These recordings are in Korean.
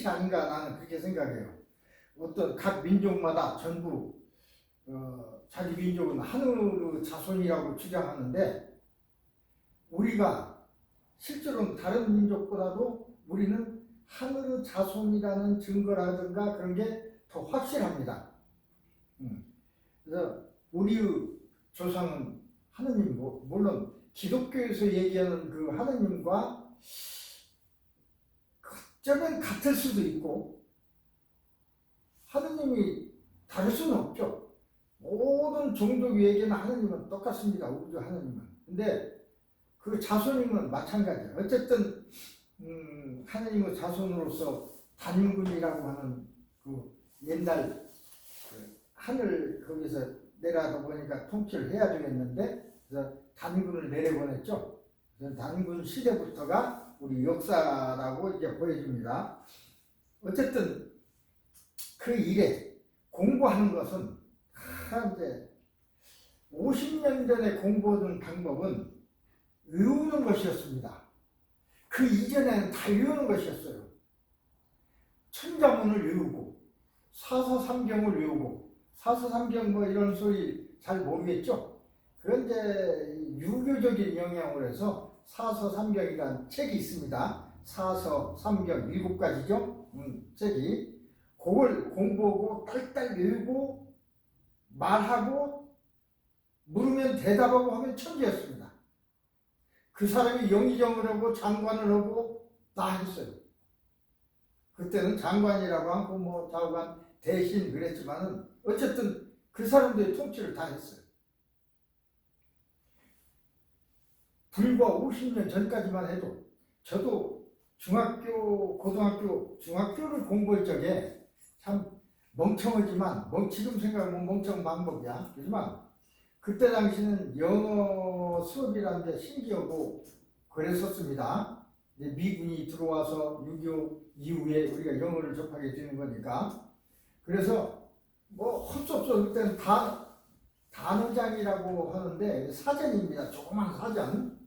뜻이 아닌가 나는 그렇게 생각해요. 어떤 각 민족마다 전부 자기 민족은 하늘의 자손이라고 주장하는데 우리가 실제로는 다른 민족보다도 우리는 하늘의 자손이라는 증거라든가 그런 게 더 확실합니다. 그래서 우리의 조상은 하느님이고 물론 기독교에서 얘기하는 그 하느님과 어쩌면 같을 수도 있고 하느님이 다를 수는 없죠. 모든 종족에게는 하느님은 똑같습니다. 우주 하느님은. 근데 그 자손님은 마찬가지예요. 어쨌든 하느님의 자손으로서 단군이라고 하는 그 옛날 그 하늘 거기서 내려다 보니까 통치를 해야 되겠는데 그래서 단군을 내려보냈죠. 그래서 단군 시대부터가 우리 역사라고 이제 보여집니다. 어쨌든 그 일에 공부하는 것은 이제 50년 전에 공부하던 방법은 외우는 것이었습니다. 그 이전에는 다 외우는 것이었어요. 천자문을 외우고 사서삼경을 외우고 사서삼경 뭐 이런 소리 잘 모르겠죠? 그건 이제 유교적인 영향을 해서 사서삼경이라는 책이 있습니다. 사서삼경 7가지죠? 책이. 그걸 공부하고 딸딸 외우고 말하고 물으면 대답하고 하면 천재였습니다. 그 사람이 영의정을 하고 장관을 하고 다 했어요. 그때는 장관이라고 하고 뭐 좌우관 대신 그랬지만은 어쨌든 그 사람들의 통치를 다 했어요. 불과 50년 전까지만 해도 저도 중학교, 고등학교, 중학교를 공부할 적에 참 멍청하지만 지금 생각하면 멍청한 방법이야. 하지만 그때 당시는 영어 수업이라는 게 신기하고 그랬었습니다. 미군이 들어와서 6.25 이후에 우리가 영어를 접하게 되는 거니까. 그래서 뭐 헛수없어 그때는 단어장이라고 하는데 사전입니다. 조그만 사전.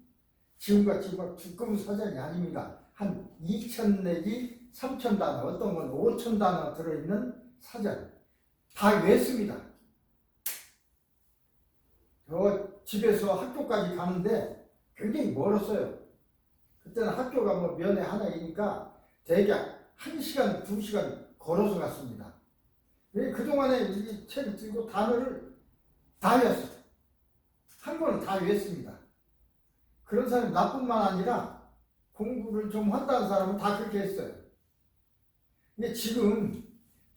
지금같이 막 두꺼운 사전이 아닙니다. 한 2,000 내지 3,000 단어, 어떤 건 5,000 단어 들어있는 사전. 다 외웠습니다. 저 집에서 학교까지 가는데 굉장히 멀었어요. 그때는 학교가 뭐 면에 하나이니까 대략 1시간, 2시간 걸어서 갔습니다. 그동안에 이 책을 들고 단어를 다 외웠어요. 한 번은 다 외웠습니다. 그런 사람이 나뿐만 아니라 공부를 좀 한다는 사람은 다 그렇게 했어요. 근데 지금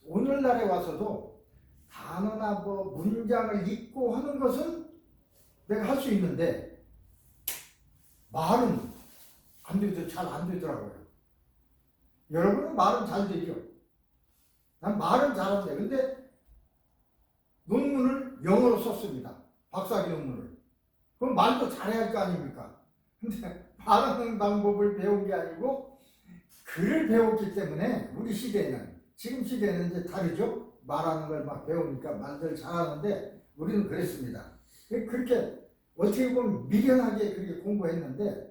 오늘날에 와서도 단어나 뭐 문장을 읽고 하는 것은 내가 할 수 있는데 말은 잘 안 되더라고요. 여러분은 말은 잘 되죠. 난 말은 잘하는데 근데 논문을 영어로 썼습니다. 박사학위 논문을. 그럼 말도 잘해야 할 거 아닙니까? 근데 말하는 방법을 배운 게 아니고 글을 배웠기 때문에 우리 시대에는 지금 시대에는 이제 다르죠. 말하는 걸 막 배우니까 말들 잘하는데 우리는 그랬습니다. 그렇게 어떻게 보면 미련하게 그렇게 공부했는데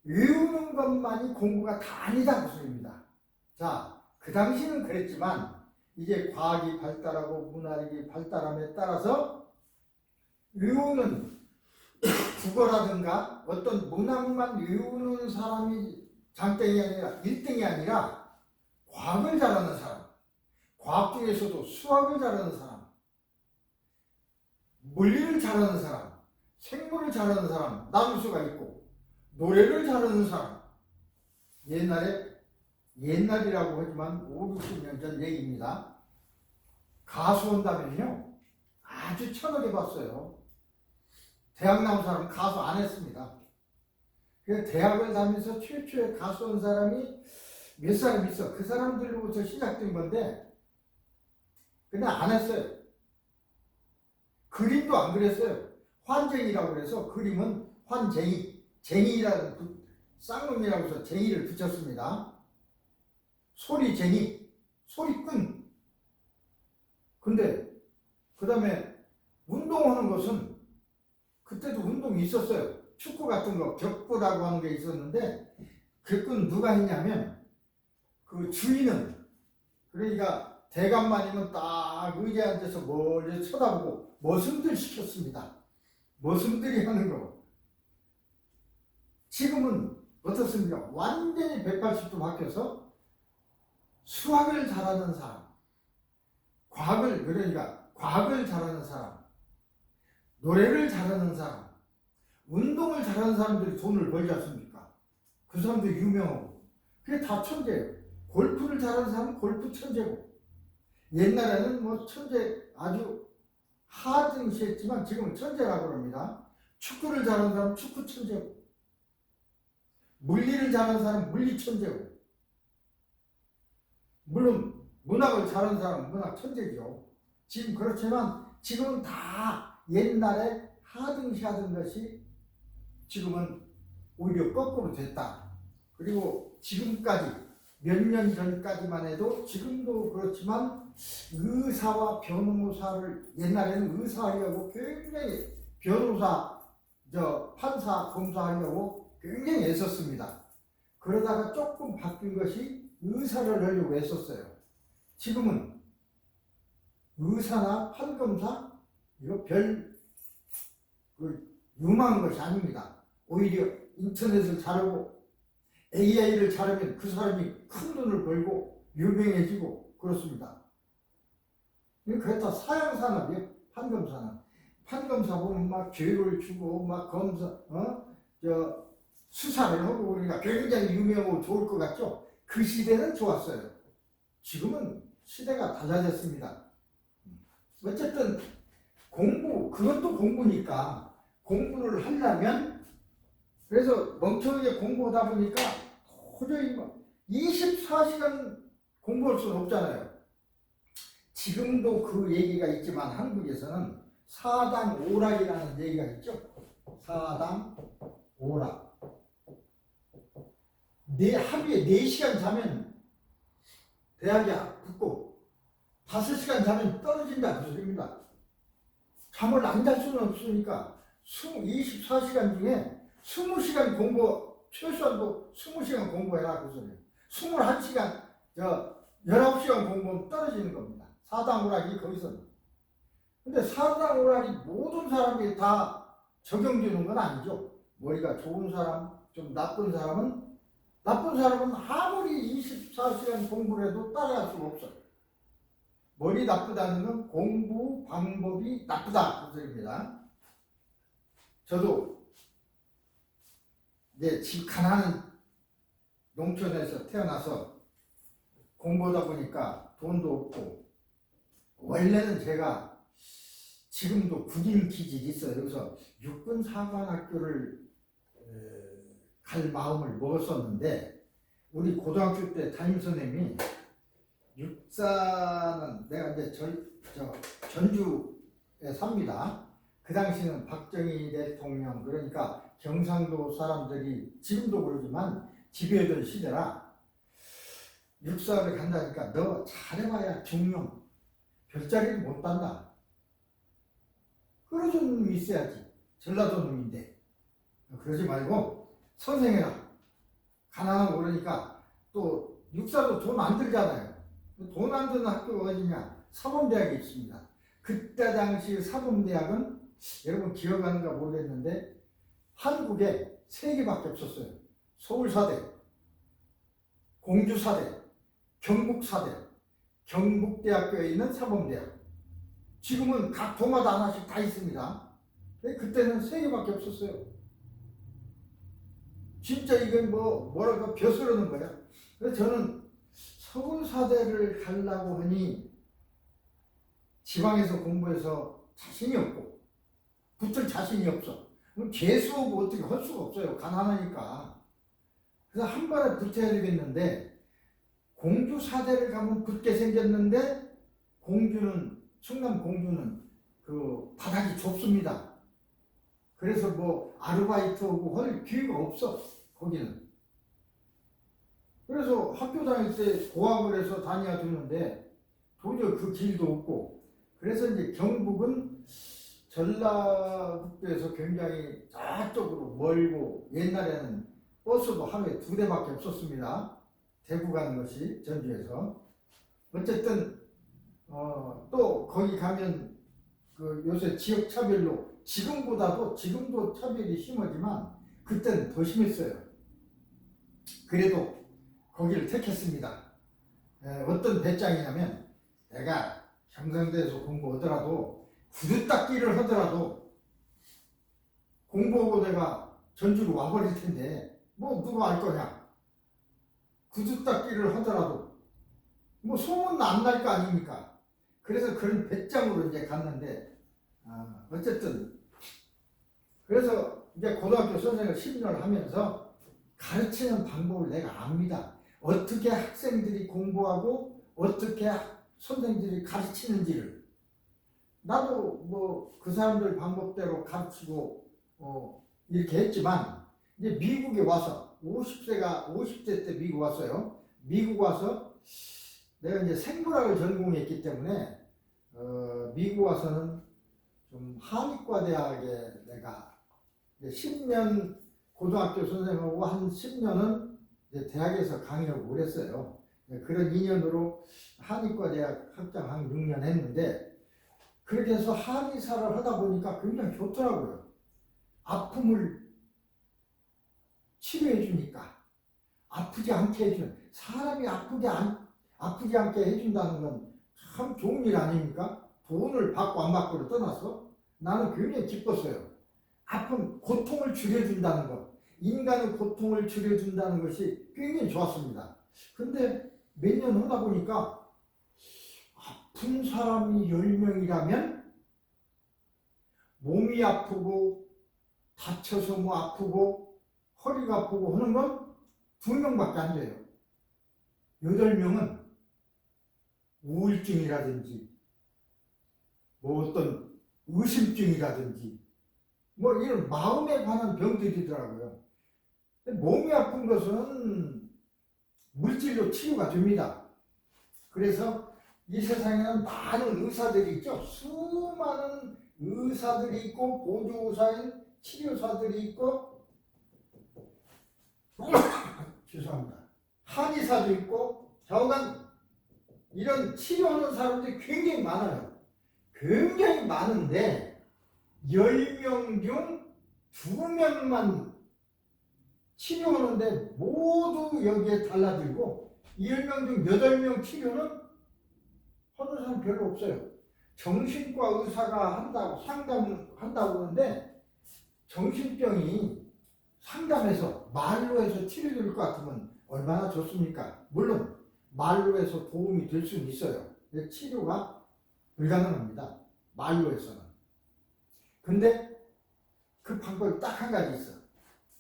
외우는 것만이 공부가 다 아니다 그 소리입니다. 자, 그 당시는 그랬지만 이제 과학이 발달하고 문화력이 발달함에 따라서 외우는 국어라든가 어떤 문학만 외우는 사람이 장땡이 아니라 1등이 아니라 과학을 잘하는 사람, 과학 중에서도 수학을 잘하는 사람, 물리를 잘하는 사람, 생물을 잘하는 사람 나눌 수가 있고 노래를 잘하는 사람. 옛날이라고 하지만 5, 60년 전 얘기입니다. 가수 온다면요 아주 천하게 봤어요. 대학 나온 사람은 가수 안 했습니다. 그래서 대학을 다니면서 최초의 가수 온 사람이 몇 사람 있어. 그 사람들로부터 시작된 건데 근데 안 했어요. 그림도 안 그렸어요. 환쟁이라고 그래서 그림은 환쟁이, 쟁이라는 쌍놈이라고 해서 쟁이를 붙였습니다. 소리쟁이, 소리꾼. 근데 그 다음에 운동하는 것은 그때도 운동이 있었어요. 축구 같은 거 격부라고 하는 게 있었는데 그건 누가 했냐면 그 주인은 그러니까 대감마님은 딱 의자에 앉아서 멀리 쳐다보고 머슴들 시켰습니다. 머슴들이 하는 거. 지금은 어떻습니까? 완전히 180도 바뀌어서 수학을 잘하는 사람, 과학을 잘하는 사람, 노래를 잘하는 사람, 운동을 잘하는 사람들이 돈을 벌지 않습니까? 그 사람도 유명하고 그게 다 천재예요. 골프를 잘하는 사람은 골프 천재고, 옛날에는 뭐 천재 아주 하등시했지만 지금은 천재라고 합니다. 축구를 잘하는 사람은 축구 천재고, 물리를 잘하는 사람은 물리 천재고, 물론 문학을 잘하는 사람은 문학 천재죠. 지금 그렇지만 지금은 다 옛날에 하등시하던 것이 지금은 오히려 거꾸로 됐다. 그리고 지금까지 몇 년 전까지만 해도 지금도 그렇지만 의사와 변호사를 옛날에는 의사하려고 굉장히 변호사, 판사, 검사하려고 굉장히 애썼습니다. 그러다가 조금 바뀐 것이 의사를 하려고 애썼어요. 지금은 의사나 판검사 이거 유망한 것이 아닙니다. 오히려 인터넷을 잘하고 AI를 잘하면 그 사람이 큰 돈을 벌고 유명해지고 그렇습니다. 그게 다 사양산업이에요. 판검사 보면 막 죄를 주고 막 수사를 하고 그러니까 굉장히 유명하고 좋을 것 같죠? 그 시대는 좋았어요. 지금은 시대가 달라졌습니다. 어쨌든 그것도 공부니까 공부를 하려면, 그래서 멍청하게 공부하다 보니까 도저히 24시간 공부할 수는 없잖아요. 지금도 그 얘기가 있지만 한국에서는 사당 오락이라는 얘기가 있죠. 사당 오락. 하루에 4시간 자면 대학이 붙고 5시간 자면 떨어진다 그 소리입니다. 잠을 안 잘 수는 없으니까 24시간 중에 20시간 최소한도 20시간 공부해라 그 소리예요. 21시간, 19시간 공부하면 떨어지는 겁니다. 사당오락이 거기서. 근데 사당오락이 모든 사람이 다 적용되는 건 아니죠. 머리가 좋은 사람, 좀 나쁜 사람은 아무리 24시간 공부를 해도 따라갈 수가 없어요. 머리 나쁘다는 건 공부 방법이 나쁘다 그 소리입니다. 저도 집 가난한 농촌에서 태어나서 공부하다 보니까 돈도 없고, 원래는 제가 지금도 군인 기질이 있어요. 그래서 육군 사관학교를 갈 마음을 먹었었는데, 우리 고등학교 때 담임선생님이 육사는 내가 이제 전주에 삽니다. 그 당시는 박정희 대통령, 그러니까 경상도 사람들이 지금도 그러지만 지배하던 시대라 육사를 간다니까 너 잘해봐야 중용 별자리를 못 딴다. 그러던 놈이 있어야지. 전라도 놈인데. 그러지 말고 선생해라. 가난하고 그러니까 또 육사도 돈 안 들잖아요. 돈 안 드는 학교가 어디냐? 사범대학이 있습니다. 그때 당시 사범대학은 여러분 기억하는가 모르겠는데 한국에 3개밖에 없었어요. 서울사대, 공주사대, 경북사대, 경북대학교에 있는 사범대학. 지금은 각 도마다 하나씩 다 있습니다. 그때는 3개밖에 없었어요. 진짜 이건 뭐랄까 벼슬하는 거야. 그래서 저는 서울사대를 가려고 하니 지방에서 공부해서 자신이 없고 붙을 자신이 없어. 그럼 재수하고 어떻게 할 수가 없어요. 가난하니까. 그래서 한 발에 붙어야 되겠는데 공주사대를 가면 붙게 생겼는데 충남 공주는 그 바닥이 좁습니다. 그래서 아르바이트하고 할 기회가 없어 거기는. 그래서 학교 다닐 때 고학을 해서 다녀야 되는데 도저히 그 길도 없고, 그래서 이제 경북은 전라북도에서 굉장히 저쪽으로 멀고 옛날에는 버스도 하루에 2대밖에 없었습니다. 대구 가는 것이 전주에서. 어쨌든 또 거기 가면 그 요새 지역 차별로 지금도 차별이 심하지만 그때는 더 심했어요. 그래도 거기를 택했습니다. 어떤 배짱이냐면 내가 경상도에서 공부하더라도 구두 닦기를 하더라도 공부하고 내가 전주로 와버릴 텐데 뭐 누가 알 거냐. 구두 닦기를 하더라도 뭐 소문 안 날 거 아닙니까? 그래서 그런 배짱으로 이제 갔는데 어쨌든 그래서 이제 고등학교 선생을 10년을 하면서 가르치는 방법을 내가 압니다. 어떻게 학생들이 공부하고 어떻게 선생들이 가르치는지를 나도 뭐 그 사람들 방법대로 가르치고 이렇게 했지만 이제 미국에 와서 50대 때 미국 왔어요. 미국 와서 내가 이제 생물학을 전공했기 때문에 미국 와서는 좀 한의과 대학에 내가 10년 고등학교 선생하고 한 10년은 대학에서 강의를 오래 했어요. 그런 인연으로 한의과 대학 학장 한 6년 했는데 그렇게 해서 한의사를 하다 보니까 굉장히 좋더라고요. 아픔을 치료해 주니까 아프지 않게 해주는 사람이 아프지 않게 해준다는 건 참 좋은 일 아닙니까? 돈을 받고 안 받고를 떠나서 나는 굉장히 기뻤어요. 고통을 줄여준다는 것, 인간의 고통을 줄여준다는 것이 굉장히 좋았습니다. 근데 몇 년 하다 보니까 아픈 사람이 10명이라면 몸이 아프고 다쳐서 뭐 아프고 허리가 아프고 하는 건 2명밖에 안 돼요. 8명은 우울증이라든지 뭐 어떤 의심증이라든지 뭐 이런 마음에 관한 병들이더라고요. 몸이 아픈 것은 물질로 치료가 됩니다. 그래서 이 세상에는 많은 의사들이 있죠. 수많은 의사들이 있고 보조의사인 치료사들이 있고 죄송합니다. 한의사도 있고 좌우간 이런 치료하는 사람들이 굉장히 많아요. 굉장히 많은데 10명 중 2명만 치료하는데 모두 여기에 달라들고 10명 중 8명 치료는 하는 사람 별로 없어요. 정신과 의사가 상담한다고 하는데 정신병이 상담해서 말로 해서 치료될 것 같으면 얼마나 좋습니까? 물론 말로 해서 도움이 될 수는 있어요. 근데 치료가 불가능합니다. 말로 해서는. 근데 그 방법이 딱 한 가지 있어.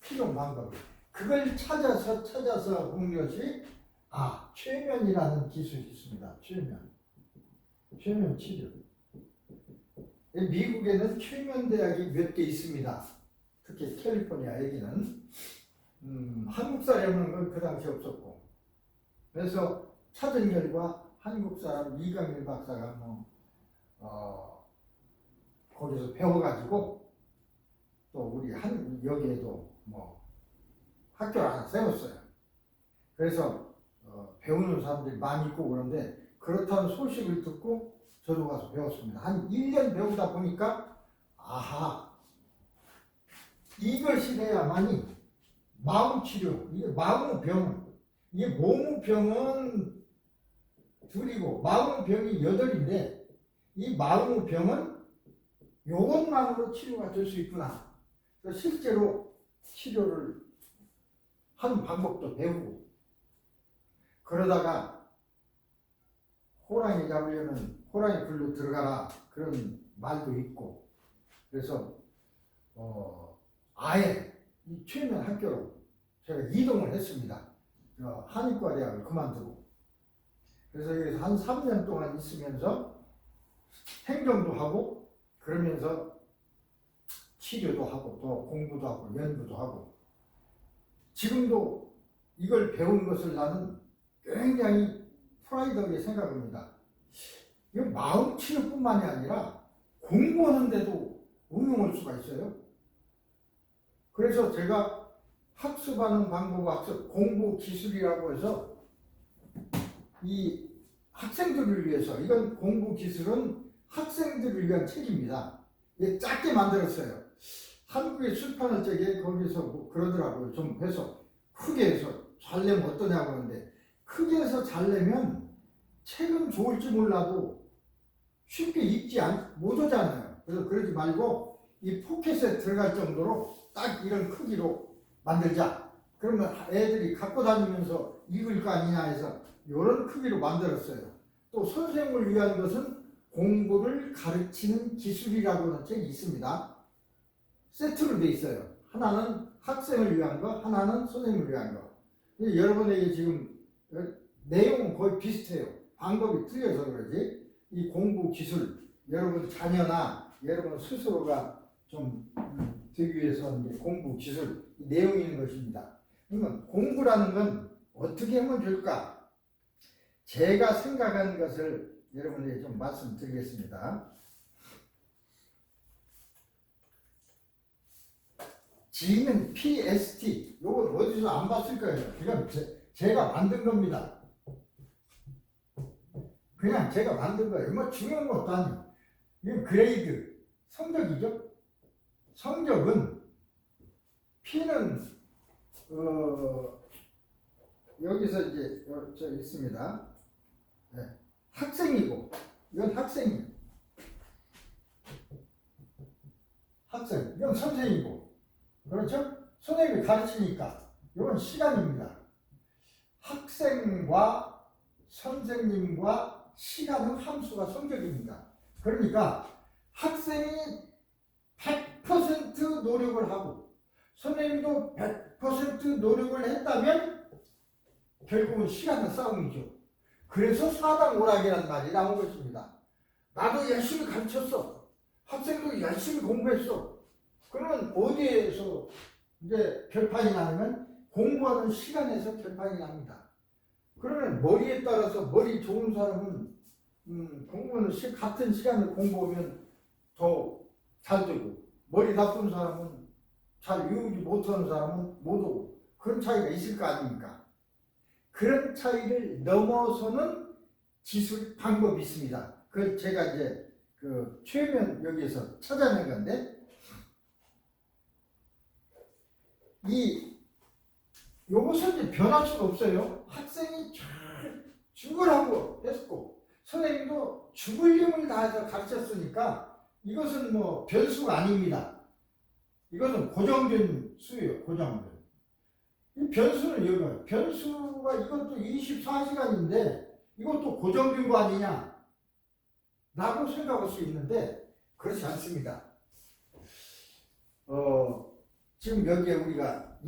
필요 방법이. 그걸 찾아서 본 것이 최면이라는 기술이 있습니다. 최면 치료. 미국에는 최면 대학이 몇 개 있습니다. 특히 캘리포니아 여기는 한국 사람은 그 당시 없었고. 그래서 찾은 결과 한국 사람 이강일 박사가 거기서 배워가지고 또 우리 여기에도 학교를 하나 세웠어요. 그래서 배우는 사람들이 많이 있고 그런데 그렇다는 소식을 듣고 저도 가서 배웠습니다. 한 1년 배우다 보니까 이것이 돼야만이 마음치료, 이게 몸의 병은 둘이고 마음의 병이 8인데 이 마음의 병은 요것만으로 치료가 될 수 있구나. 그래서 실제로 치료를 하는 방법도 배우고 그러다가 호랑이 잡으려면 호랑이 굴로 들어가라 그런 말도 있고 그래서 아예 이 최면 학교로 제가 이동을 했습니다. 한의과 대학을 그만두고 그래서 여기서 한 3년 동안 있으면서 행정도 하고 그러면서 치료도 하고 또 공부도 하고 연구도 하고 지금도 이걸 배운 것을 나는 굉장히 프라이드하게 생각합니다. 이거 마음 치료뿐만이 아니라 공부하는데도 응용할 수가 있어요. 그래서 제가 학습하는 방법, 공부 기술이라고 해서 이 학생들을 위해서, 이건 공부 기술은 학생들을 위한 책입니다. 이게 작게 만들었어요. 한국의 출판할 적에 거기서 뭐 그러더라고요. 좀 해서 크게 해서 잘 내면 어떠냐고 하는데, 크게 해서 잘 내면 책은 좋을지 몰라도 쉽게 읽지 못하잖아요. 그래서 그러지 말고 이 포켓에 들어갈 정도로 딱 이런 크기로 만들자. 그러면 애들이 갖고 다니면서 읽을 거 아니냐 해서 이런 크기로 만들었어요. 또 선생님을 위한 것은 공부를 가르치는 기술이라고 하는 책이 있습니다. 세트로 돼 있어요. 하나는 학생을 위한 거, 하나는 선생님을 위한 거. 여러분에게 지금 내용은 거의 비슷해요. 방법이 틀려서 그러지. 이 공부 기술, 여러분 자녀나 여러분 스스로가 좀 되기 위해서 이제 공부 기술 내용이 있는 것입니다. 그러면 공부라는 건 어떻게 하면 좋을까? 제가 생각한 것을 여러분에게 좀 말씀드리겠습니다. G는 PST. 이건 어디서 안 봤을 거예요. 이건 제가 만든 겁니다. 그냥 제가 만든 거예요. 뭐 중요한 것도 아니에요. 이건 그레이드, 성적이죠. 성적은 P는 여기서 이제 저 있습니다. 네. 학생이고, 이건 학생이에요. 학생, 이건 선생이고, 그렇죠? 선생님이 가르치니까 이건 시간입니다. 학생과 선생님과 시간은 함수가 성적입니다. 그러니까 학생이 100% 노력을 하고 선생님도 100% 노력을 했다면 결국은 시간은 싸움이죠. 그래서 사당오락이라는 말이 나온 것입니다. 나도 열심히 가르쳤어. 학생도 열심히 공부했어. 그러면 어디에서 이제 결판이 나면 공부하는 시간에서 결판이 납니다. 그러면 머리에 따라서 머리 좋은 사람은 공부는 같은 시간을 공부하면 더 잘 되고, 머리 나쁜 사람은 잘 외우지 못하는 사람은 못 오고, 그런 차이가 있을 거 아닙니까? 그런 차이를 넘어서는 기술 방법이 있습니다. 그걸 제가 이제 그 최면 여기에서 찾아낸 건데, 요것은 이제 변할 수가 없어요. 학생이 죽으라고 했고, 선생님도 죽을 힘을 다해서 가르쳤으니까 이것은 뭐 변수가 아닙니다. 이것은 고정된 수예요. 고정된. 이 변수는 여기가, 변수가 이것도 24시간인데 이것도 고정된 거 아니냐 라고 생각할 수 있는데 그렇지 않습니다. 지금 여기에 우리가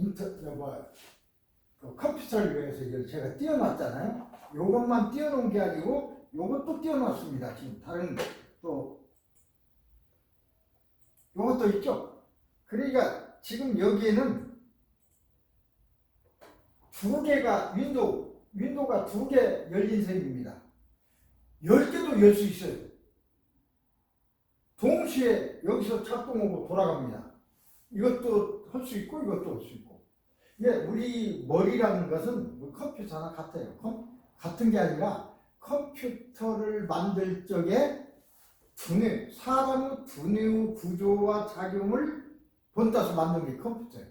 컴퓨터를 위해서 이걸 제가 띄워놨잖아요. 요것만 띄워놓은 게 아니고 요것도 띄워놨습니다. 지금 다른 또 요것도 있죠. 그러니까 지금 여기에는 두 개가 윈도우가 두 개 열린 셈입니다. 10개도 열 수 있어요. 동시에 여기서 작동하고 돌아갑니다. 이것도 할 수 있고 이것도 할 수 있고. 이게 우리 머리라는 것은 컴퓨터나 같아요. 같은 게 아니라 컴퓨터를 만들 적에 사람의 두뇌의 구조와 작용을 본따서 만든 게 컴퓨터예요.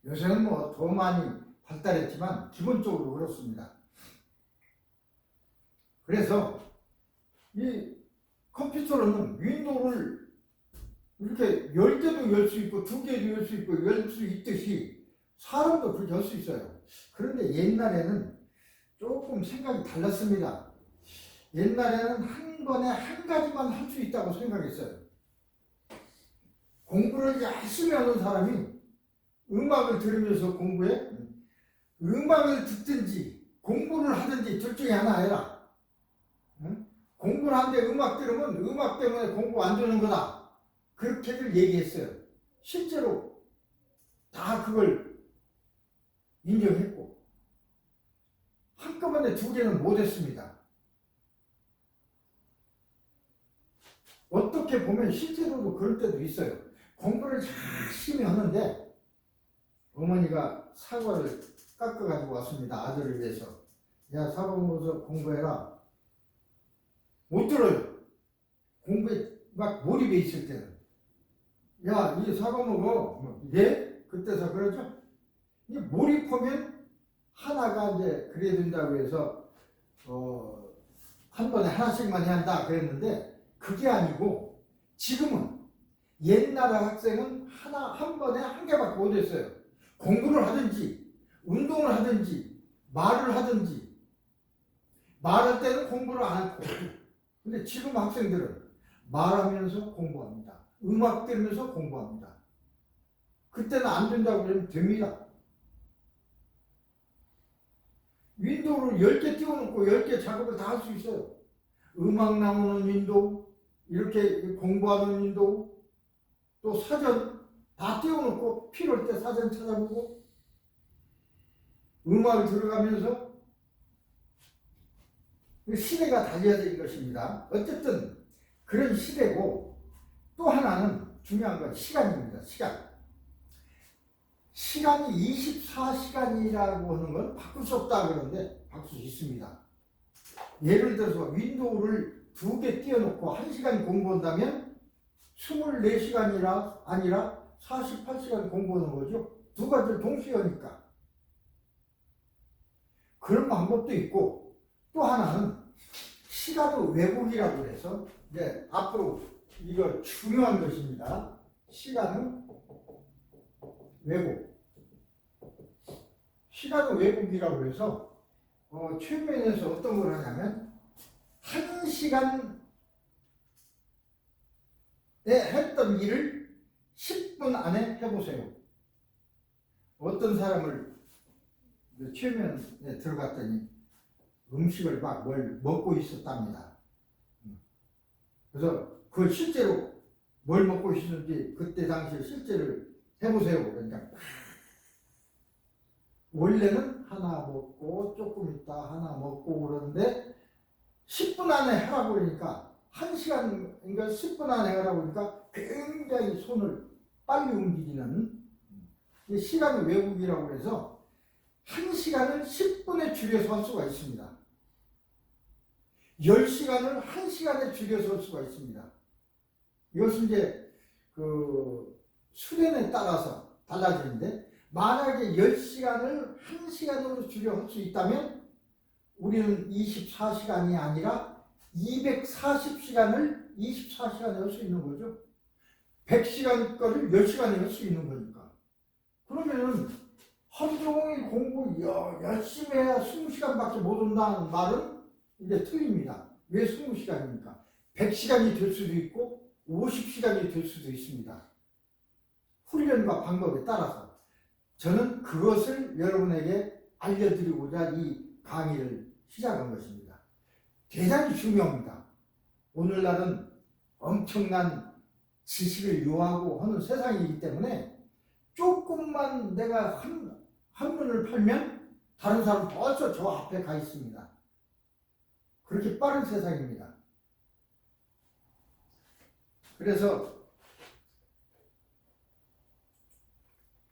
요새는 뭐 더 많이 발달했지만 기본적으로 그렇습니다. 그래서 이 컴퓨터로는 윈도우를 이렇게 10개도 열 수 있고 2개도 열 수 있고 열 수 있듯이 사람도 그렇게 할 수 있어요. 그런데 옛날에는 조금 생각이 달랐습니다. 옛날에는 한 번에 한 가지만 할 수 있다고 생각했어요. 공부를 열심히 하는 사람이 음악을 들으면서 공부해? 음악을 듣든지 공부를 하든지 둘 중에 하나 해라. 응? 공부를 하는데 음악 들으면 음악 때문에 공부 안 되는 거다. 그렇게들 얘기했어요. 실제로 다 그걸 인정했고 한꺼번에 두 개는 못했습니다. 어떻게 보면 실제로도 그럴 때도 있어요. 공부를 열심히 하는데 어머니가 사과를 깎아가지고 왔습니다. 아들을 위해서. 야, 사고모서 공부해라. 못 들어요. 공부에 막 몰입해 있을 때는. 야, 이 사과 먹어. 예? 그때서 그러죠? 이 몰입하면 하나가 이제 그래야 된다고 해서, 한 번에 하나씩만 해야 한다 그랬는데, 그게 아니고, 지금은 옛날 학생은 한 번에 한 개밖에 못 했어요. 공부를 하든지, 운동을 하든지, 말을 하든지, 말할 때는 공부를 안 하고. 근데 지금 학생들은 말하면서 공부합니다. 음악 들으면서 공부합니다. 그때는 안 된다고 그러면 됩니다. 윈도우를 10개 띄워놓고 10개 작업을 다 할 수 있어요. 음악 나오는 윈도우, 이렇게 공부하는 윈도우, 또 사전 다 띄워놓고 필요할 때 사전 찾아보고 음악을 들어가면서 시대가 달려진 것입니다. 어쨌든 그런 시대고 또 하나는 중요한 건 시간입니다. 시간이 24시간이라고 하는 건 바꿀 수 없다 그러는데 바꿀 수 있습니다. 예를 들어서 윈도우를 2개 띄워놓고 1시간 공부한다면 24시간이라 아니라 48시간 공부하는 거죠. 두 가지를 동시에 하니까. 그런 방법도 있고 또 하나는 시간의 왜곡이라고 해서 이제 앞으로 이거 중요한 것입니다. 시간의 왜곡. 시간의 왜곡이라고 해서 최면에서 어떤 걸 하냐면 1시간에 했던 일을 10분 안에 해보세요. 어떤 사람을 최면에 들어갔더니 음식을 막 뭘 먹고 있었답니다. 그래서 그걸 실제로 뭘 먹고 있었는지 그때 당시에 실제를 해보세요. 그러니까 원래는 하나 먹고 조금 있다 하나 먹고 그러는데 10분 안에 하라고 그러니까 1시간, 그러니까 10분 안에 하라고 그러니까 굉장히 손을 빨리 움직이는 시간의 왜곡이라고 해서 1시간을 10분에 줄여서 할 수가 있습니다. 10시간을 1시간에 줄여서 할 수가 있습니다. 이것은 이제 그 수련에 따라서 달라지는데 만약에 10시간을 1시간으로 줄여 할 수 있다면 우리는 24시간이 아니라 240시간을 24시간에 할 수 있는 거죠. 100시간 거를 10시간에 할 수 있는 거니까. 그러면은 하루 종일 공부 열심히 해야 20시간밖에 못 온다는 말은 이제 틀립니다. 왜 20시간입니까? 100시간이 될 수도 있고 50시간이 될 수도 있습니다. 훈련과 방법에 따라서 저는 그것을 여러분에게 알려드리고자 이 강의를 시작한 것입니다. 대단히 중요합니다. 오늘날은 엄청난 지식을 요하고 하는 세상이기 때문에 조금만 내가 한문을 팔면 다른 사람 벌써 저 앞에 가 있습니다. 그렇게 빠른 세상입니다. 그래서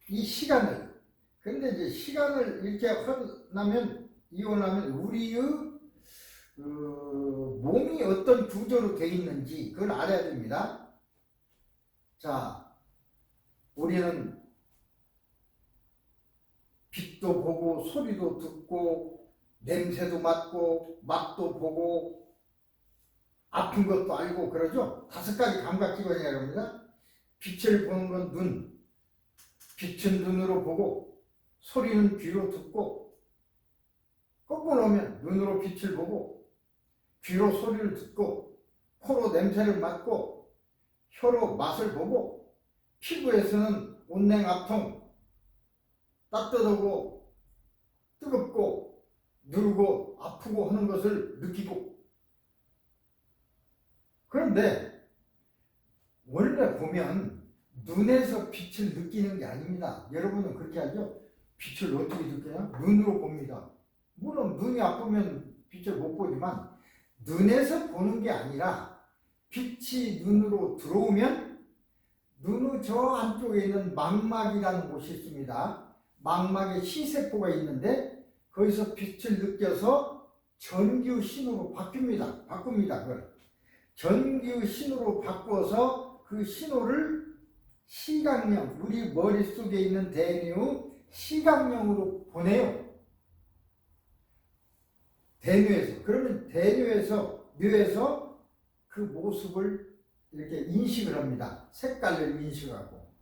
이 시간을, 근데 이제 시간을 이렇게 이용하면 우리의 몸이 어떤 구조로 되어 있는지 그걸 알아야 됩니다. 자, 우리는 빛도 보고 소리도 듣고 냄새도 맡고 맛도 보고 아픈 것도 알고 그러죠. 5가지 감각기관이라고 합니다. 빛을 보는 건 눈, 빛은 눈으로 보고 소리는 귀로 듣고 거꾸로 오면 눈으로 빛을 보고 귀로 소리를 듣고 코로 냄새를 맡고 혀로 맛을 보고 피부에서는 온냉 압통 따뜻하고 뜨겁고 누르고 아프고 하는 것을 느끼고. 그런데 원래 보면 눈에서 빛을 느끼는 게 아닙니다. 여러분은 그렇게 하죠? 빛을 어떻게 느껴요? 눈으로 봅니다. 물론 눈이 아프면 빛을 못 보지만 눈에서 보는 게 아니라 빛이 눈으로 들어오면 눈의 저 안쪽에 있는 망막이라는 곳이 있습니다. 망막에 C세포가 있는데 거기서 빛을 느껴서 전기의 신호로 바뀝니다. 그걸. 전기의 신호로 바꿔서 그 신호를 시각령, 우리 머릿속에 있는 대뇌의 시각령으로 보내요. 대뇌에서. 그러면 뇌에서 그 모습을 이렇게 인식을 합니다. 색깔을 인식하고.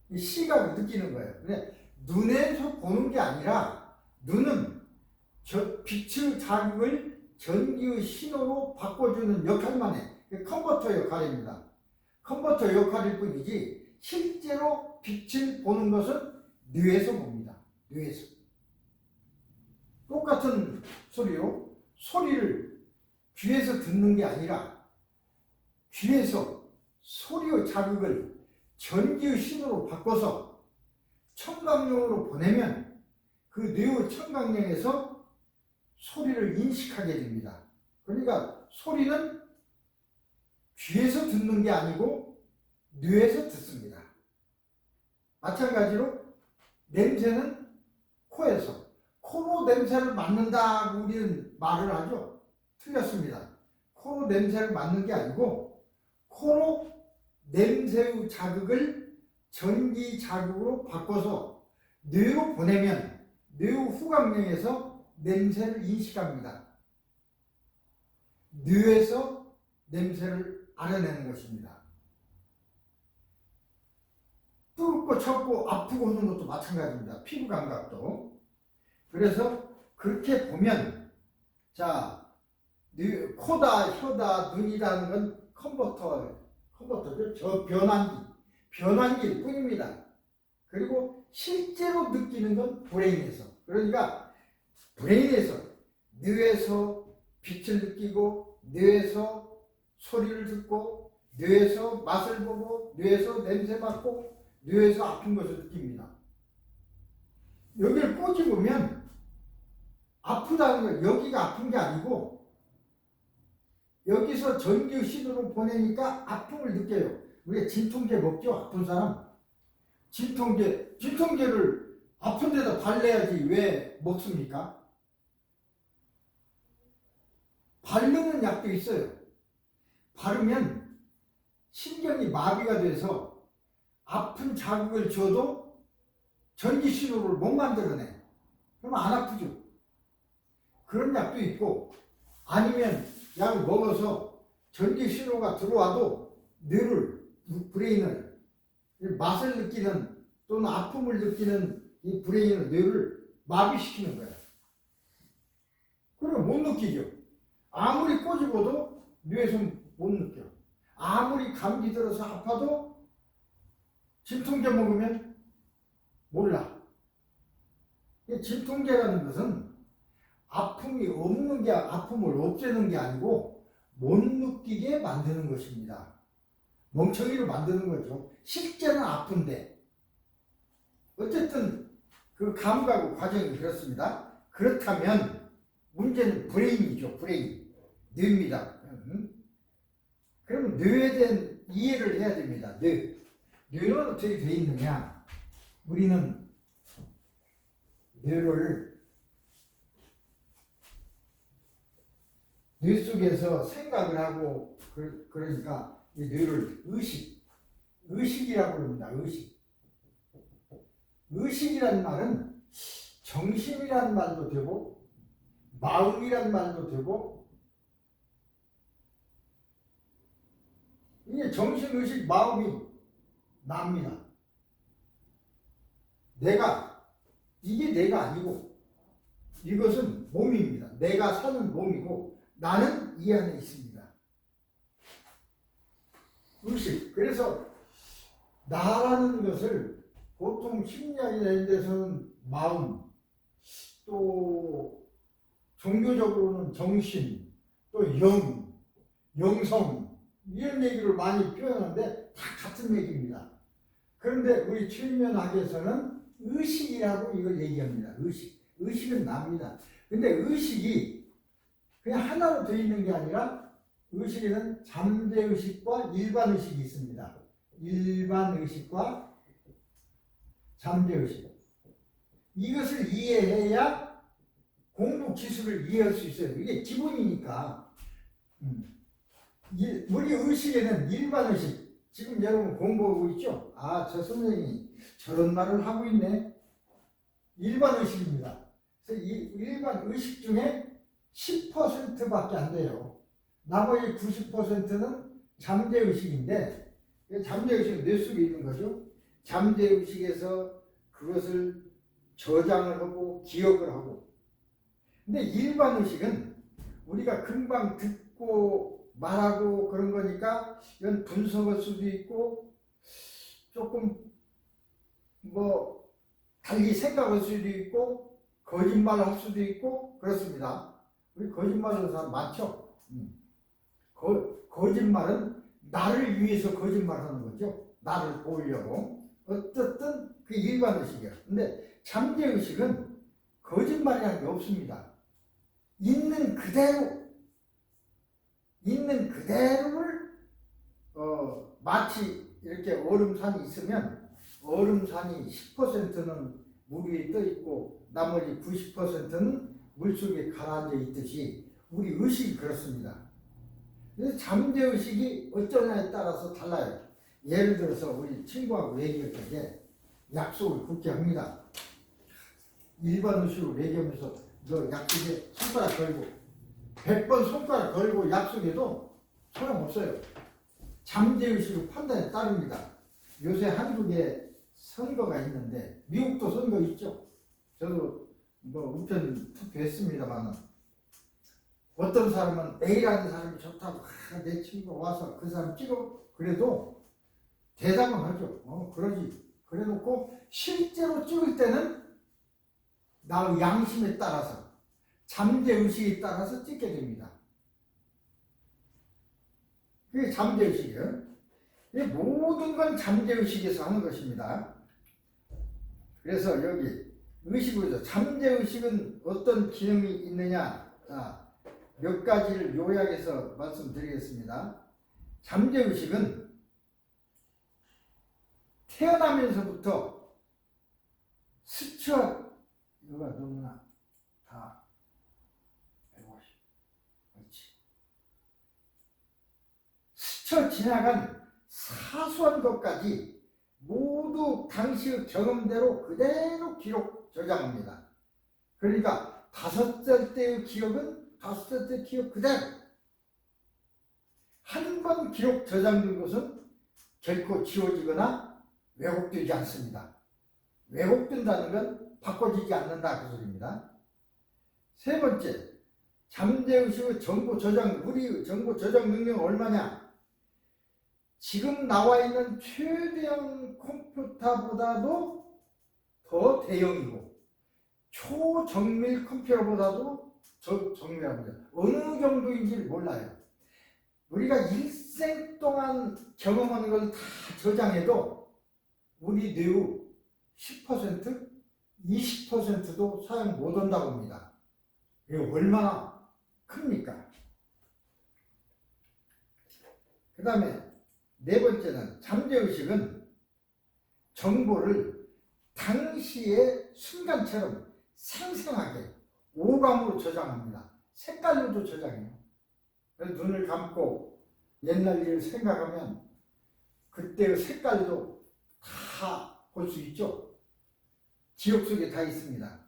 이 시각을 느끼는 거예요. 근데 눈에서 보는 게 아니라 눈은 저 빛의 자극을 전기의 신호로 바꿔주는 역할만 해. 컨버터 역할입니다. 컨버터 역할일 뿐이지 실제로 빛을 보는 것은 뇌에서 봅니다. 뇌에서. 똑같은 소리로 소리를 귀에서 듣는 게 아니라 귀에서 소리의 자극을 전기의 신호로 바꿔서 청각령으로 보내면 그 뇌의 청각령에서 소리를 인식하게 됩니다. 그러니까 소리는 귀에서 듣는 게 아니고 뇌에서 듣습니다. 마찬가지로 냄새는 코에서. 코로 냄새를 맡는다고 우리는 말을 하죠. 틀렸습니다. 코로 냄새를 맡는 게 아니고 코로 냄새의 자극을 전기 자극으로 바꿔서 뇌로 보내면 뇌의 후각령에서 냄새를 인식합니다. 뇌에서 냄새를 알아내는 것입니다. 뜨겁고 춥고 아프고 하는 것도 마찬가지입니다. 피부 감각도. 그래서 그렇게 보면 자 코다 혀다 눈이라는 건 컨버터죠. 저 변환기일 뿐입니다. 그리고 실제로 느끼는 건 브레인에서. 그러니까 브레인에서 뇌에서 빛을 느끼고 뇌에서 소리를 듣고 뇌에서 맛을 보고 뇌에서 냄새 맡고 뇌에서 아픈 것을 느낍니다. 여기를 꼬집으면 아프다는 거 여기가 아픈 게 아니고 여기서 전기 신호로 보내니까 아픔을 느껴요. 우리가 진통제 먹죠? 아픈 사람. 진통제를 아픈 데다 발라야지 왜 먹습니까? 바르는 약도 있어요. 바르면 신경이 마비가 돼서 아픈 자극을 줘도 전기 신호를 못 만들어내. 그럼 안 아프죠. 그런 약도 있고 아니면 약을 먹어서 전기 신호가 들어와도 뇌를, 브레인을 맛을 느끼는 또는 아픔을 느끼는 이 브레인을 뇌를 마비시키는 거예요. 그러면 못 느끼죠. 아무리 꼬집어도 뇌에서 못 느껴. 아무리 감기 들어서 아파도 진통제 먹으면 몰라. 진통제라는 것은 아픔이 없는 게 아픔을 없애는 게 아니고 못 느끼게 만드는 것입니다. 멍청이로 만드는 거죠. 실제는 아픈데 어쨌든 그 감각 과정이 그렇습니다. 그렇다면 문제는 브레인이죠. 브레인. 뇌입니다. 그러면 뇌에 대한 이해를 해야 됩니다. 뇌는 어떻게 되어 있느냐? 우리는 뇌를 뇌 속에서 생각을 하고 그러니까 이 뇌를 의식이라고 합니다. 의식이라는 말은 정신이라는 말도 되고 마음이라는 말도 되고 이게 정신, 의식, 마음이 납니다. 이게 내가 아니고 이것은 몸입니다. 내가 사는 몸이고 나는 이 안에 있습니다. 의식. 그래서 나라는 것을 보통 심리학이나 이런 데서는 마음, 또 종교적으로는 정신, 또 영성 이런 얘기를 많이 표현하는데 다 같은 얘기입니다. 그런데 우리 최면학에서는 의식이라고 이걸 얘기합니다. 의식은 납니다. 근데 의식이 그냥 하나로 되어 있는 게 아니라 의식에는 잠재의식과 일반의식이 있습니다. 일반의식과 잠재의식. 이것을 이해해야 공부 기술을 이해할 수 있어요. 이게 기본이니까. 우리 의식에는 일반 의식, 지금 여러분 공부하고 있죠? 아, 저 선생님이 저런 말을 하고 있네. 일반 의식입니다. 그래서 이 일반 의식 중에 10%밖에 안 돼요. 나머지 90%는 잠재의식인데, 잠재의식은 뇌 속에 있는 거죠. 잠재의식에서 그것을 저장을 하고 기억을 하고. 근데 일반 의식은 우리가 금방 듣고 말하고 그런 거니까 이건 분석할 수도 있고 조금 뭐 달리 생각할 수도 있고 거짓말을 할 수도 있고 그렇습니다. 우리 거짓말하는 사람 많죠. 거짓말은 나를 위해서 거짓말하는 거죠. 나를 보이려고. 어쨌든 그 일반 의식이에요. 근데 잠재의식은 거짓말이라는 게 없습니다. 있는 그대로를 마치 이렇게 얼음산이 있으면 얼음산이 10%는 물 위에 떠 있고 나머지 90%는 물속에 가라앉아 있듯이 우리 의식이 그렇습니다. 그래서 잠재의식이 어쩌냐에 따라서 달라요. 예를 들어서 우리 친구하고 얘기할 때 약속을 굳게 합니다. 일반 의식으로 얘기하면서 너 약속에 손가락 걸고 100번 손가락 걸고 약속해도 소용없어요. 잠재의식의 판단에 따릅니다. 요새 한국에 선거가 있는데 미국도 선거 있죠. 저도 뭐 우편 투표했습니다만 어떤 사람은 A라는 사람이 좋다고 내 친구가 와서 그 사람 찍어 그래도 대답은 하죠. 그러지. 그래놓고 실제로 찍을 때는 나의 양심에 따라서 잠재의식에 따라서 찍게 됩니다. 그게 잠재의식이에요. 모든 건 잠재의식에서 하는 것입니다. 그래서 여기 의식으로 잠재의식은 어떤 기능이 있느냐. 자, 몇 가지를 요약해서 말씀드리겠습니다. 잠재의식은 태어나면서부터 스쳐 이거가 너무나 다 150 그렇지. 스쳐 지나간 사소한 것까지 모두 당시의 경험대로 그대로 기록 저장합니다. 그러니까 5살 때의 기억은 5살 때 기억 그대로. 한 번 기록 저장된 것은 결코 지워지거나 왜곡되지 않습니다. 왜곡된다는 건 바꿔지지 않는다 그 소리입니다. 세 번째, 잠재의식의 정보 저장, 우리 정보 저장 능력은 얼마냐? 지금 나와 있는 최대형 컴퓨터보다도 더 대형이고 초정밀 컴퓨터보다도 더 정밀합니다. 어느 정도인지 몰라요. 우리가 일생 동안 경험하는 걸 다 저장해도 우리 뇌의 10%, 20%도 사용 못한다고 합니다. 이게 얼마나 큽니까? 그 다음에 네 번째는 잠재의식은 정보를 당시의 순간처럼 생생하게 오감으로 저장합니다. 색깔로도 저장해요. 그래서 눈을 감고 옛날 일을 생각하면 그때의 색깔도 다 볼 수 있죠. 기억 속에 다 있습니다.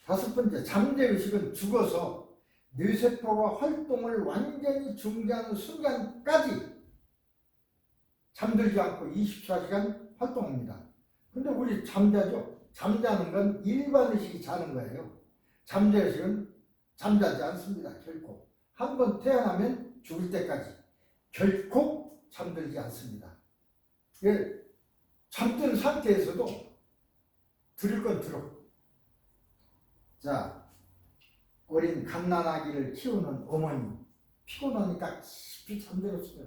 다섯 번째, 잠재의식은 죽어서 뇌세포가 활동을 완전히 중지하는 순간까지 잠들지 않고 24시간 활동합니다. 근데 우리 잠자죠? 잠자는 건 일반 의식이 자는 거예요. 잠재의식은 잠자지 않습니다. 결코. 한 번 태어나면 죽을 때까지 결코 잠들지 않습니다. 잠든 상태에서도 들을 건 들어. 자, 어린 갓난아기를 키우는 어머니 피곤하니까 깊이 잠들었어요.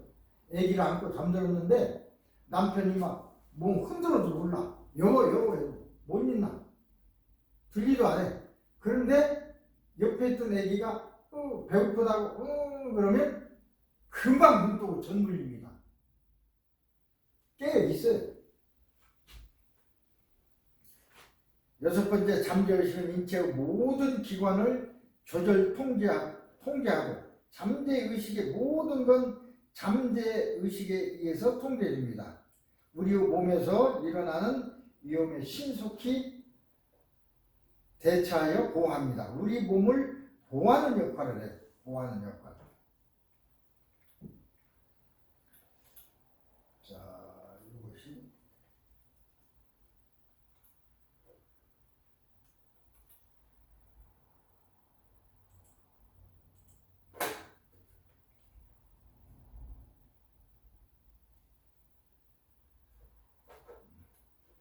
아기를 안고 잠들었는데 남편이 막 몸 흔들어도 몰라. 여워 못 있나. 들리도 안 해. 그런데 옆에 있던 아기가 배고프다고 그러면 금방 눈 뜨고 전물립니다. 깨어 있어요. 여섯 번째, 잠재의식은 인체의 모든 기관을 조절 통제하고 잠재의식의 모든 건 잠재의식에 의해서 통제됩니다. 우리 몸에서 일어나는 위험에 신속히 대처하여 보호합니다. 우리 몸을 보호하는 역할을 해요. 보호하는 역할. 자, 이것이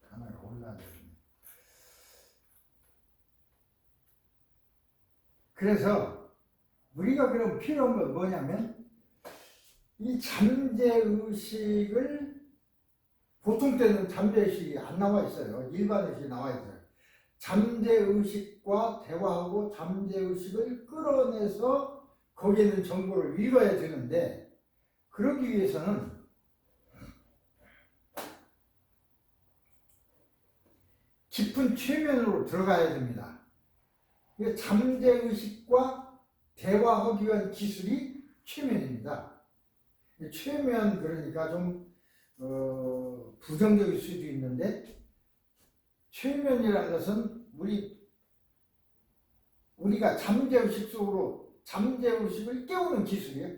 하나가 올라야 되네. 그래서 우리가 그럼 필요한 건 뭐냐면 이 잠재의식을 보통 때는 잠재의식이 안 나와 있어요. 일반의식이 나와 있어요. 잠재의식과 대화하고 잠재의식을 끌어내서 거기에 있는 정보를 읽어야 되는데 그러기 위해서는 깊은 최면으로 들어가야 됩니다. 잠재의식과 대화하기 위한 기술이 최면입니다. 최면 그러니까 좀 부정적일 수도 있는데 최면이라는 것은 우리가 잠재의식 속으로 잠재의식을 깨우는 기술이에요.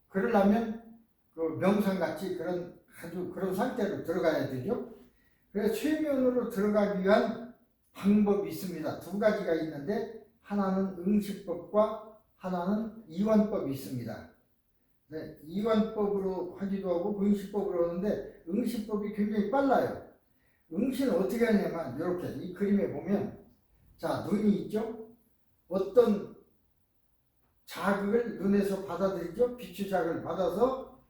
그러려면 그 명상같이 그런 상태로 들어가야 되죠. 그래서 최면으로 들어가기 위한 방법이 있습니다. 두 가지가 있는데 하나는 응시법과 하나는 이완법이 있습니다. 네, 이완법으로 하기도 하고 응시법으로 하는데 응시법이 굉장히 빨라요. 응시는 어떻게 하냐면 이렇게 이 그림에 보면 자 눈이 있죠. 어떤 자극을 눈에서 받아들이죠. 빛의 자극을 받아서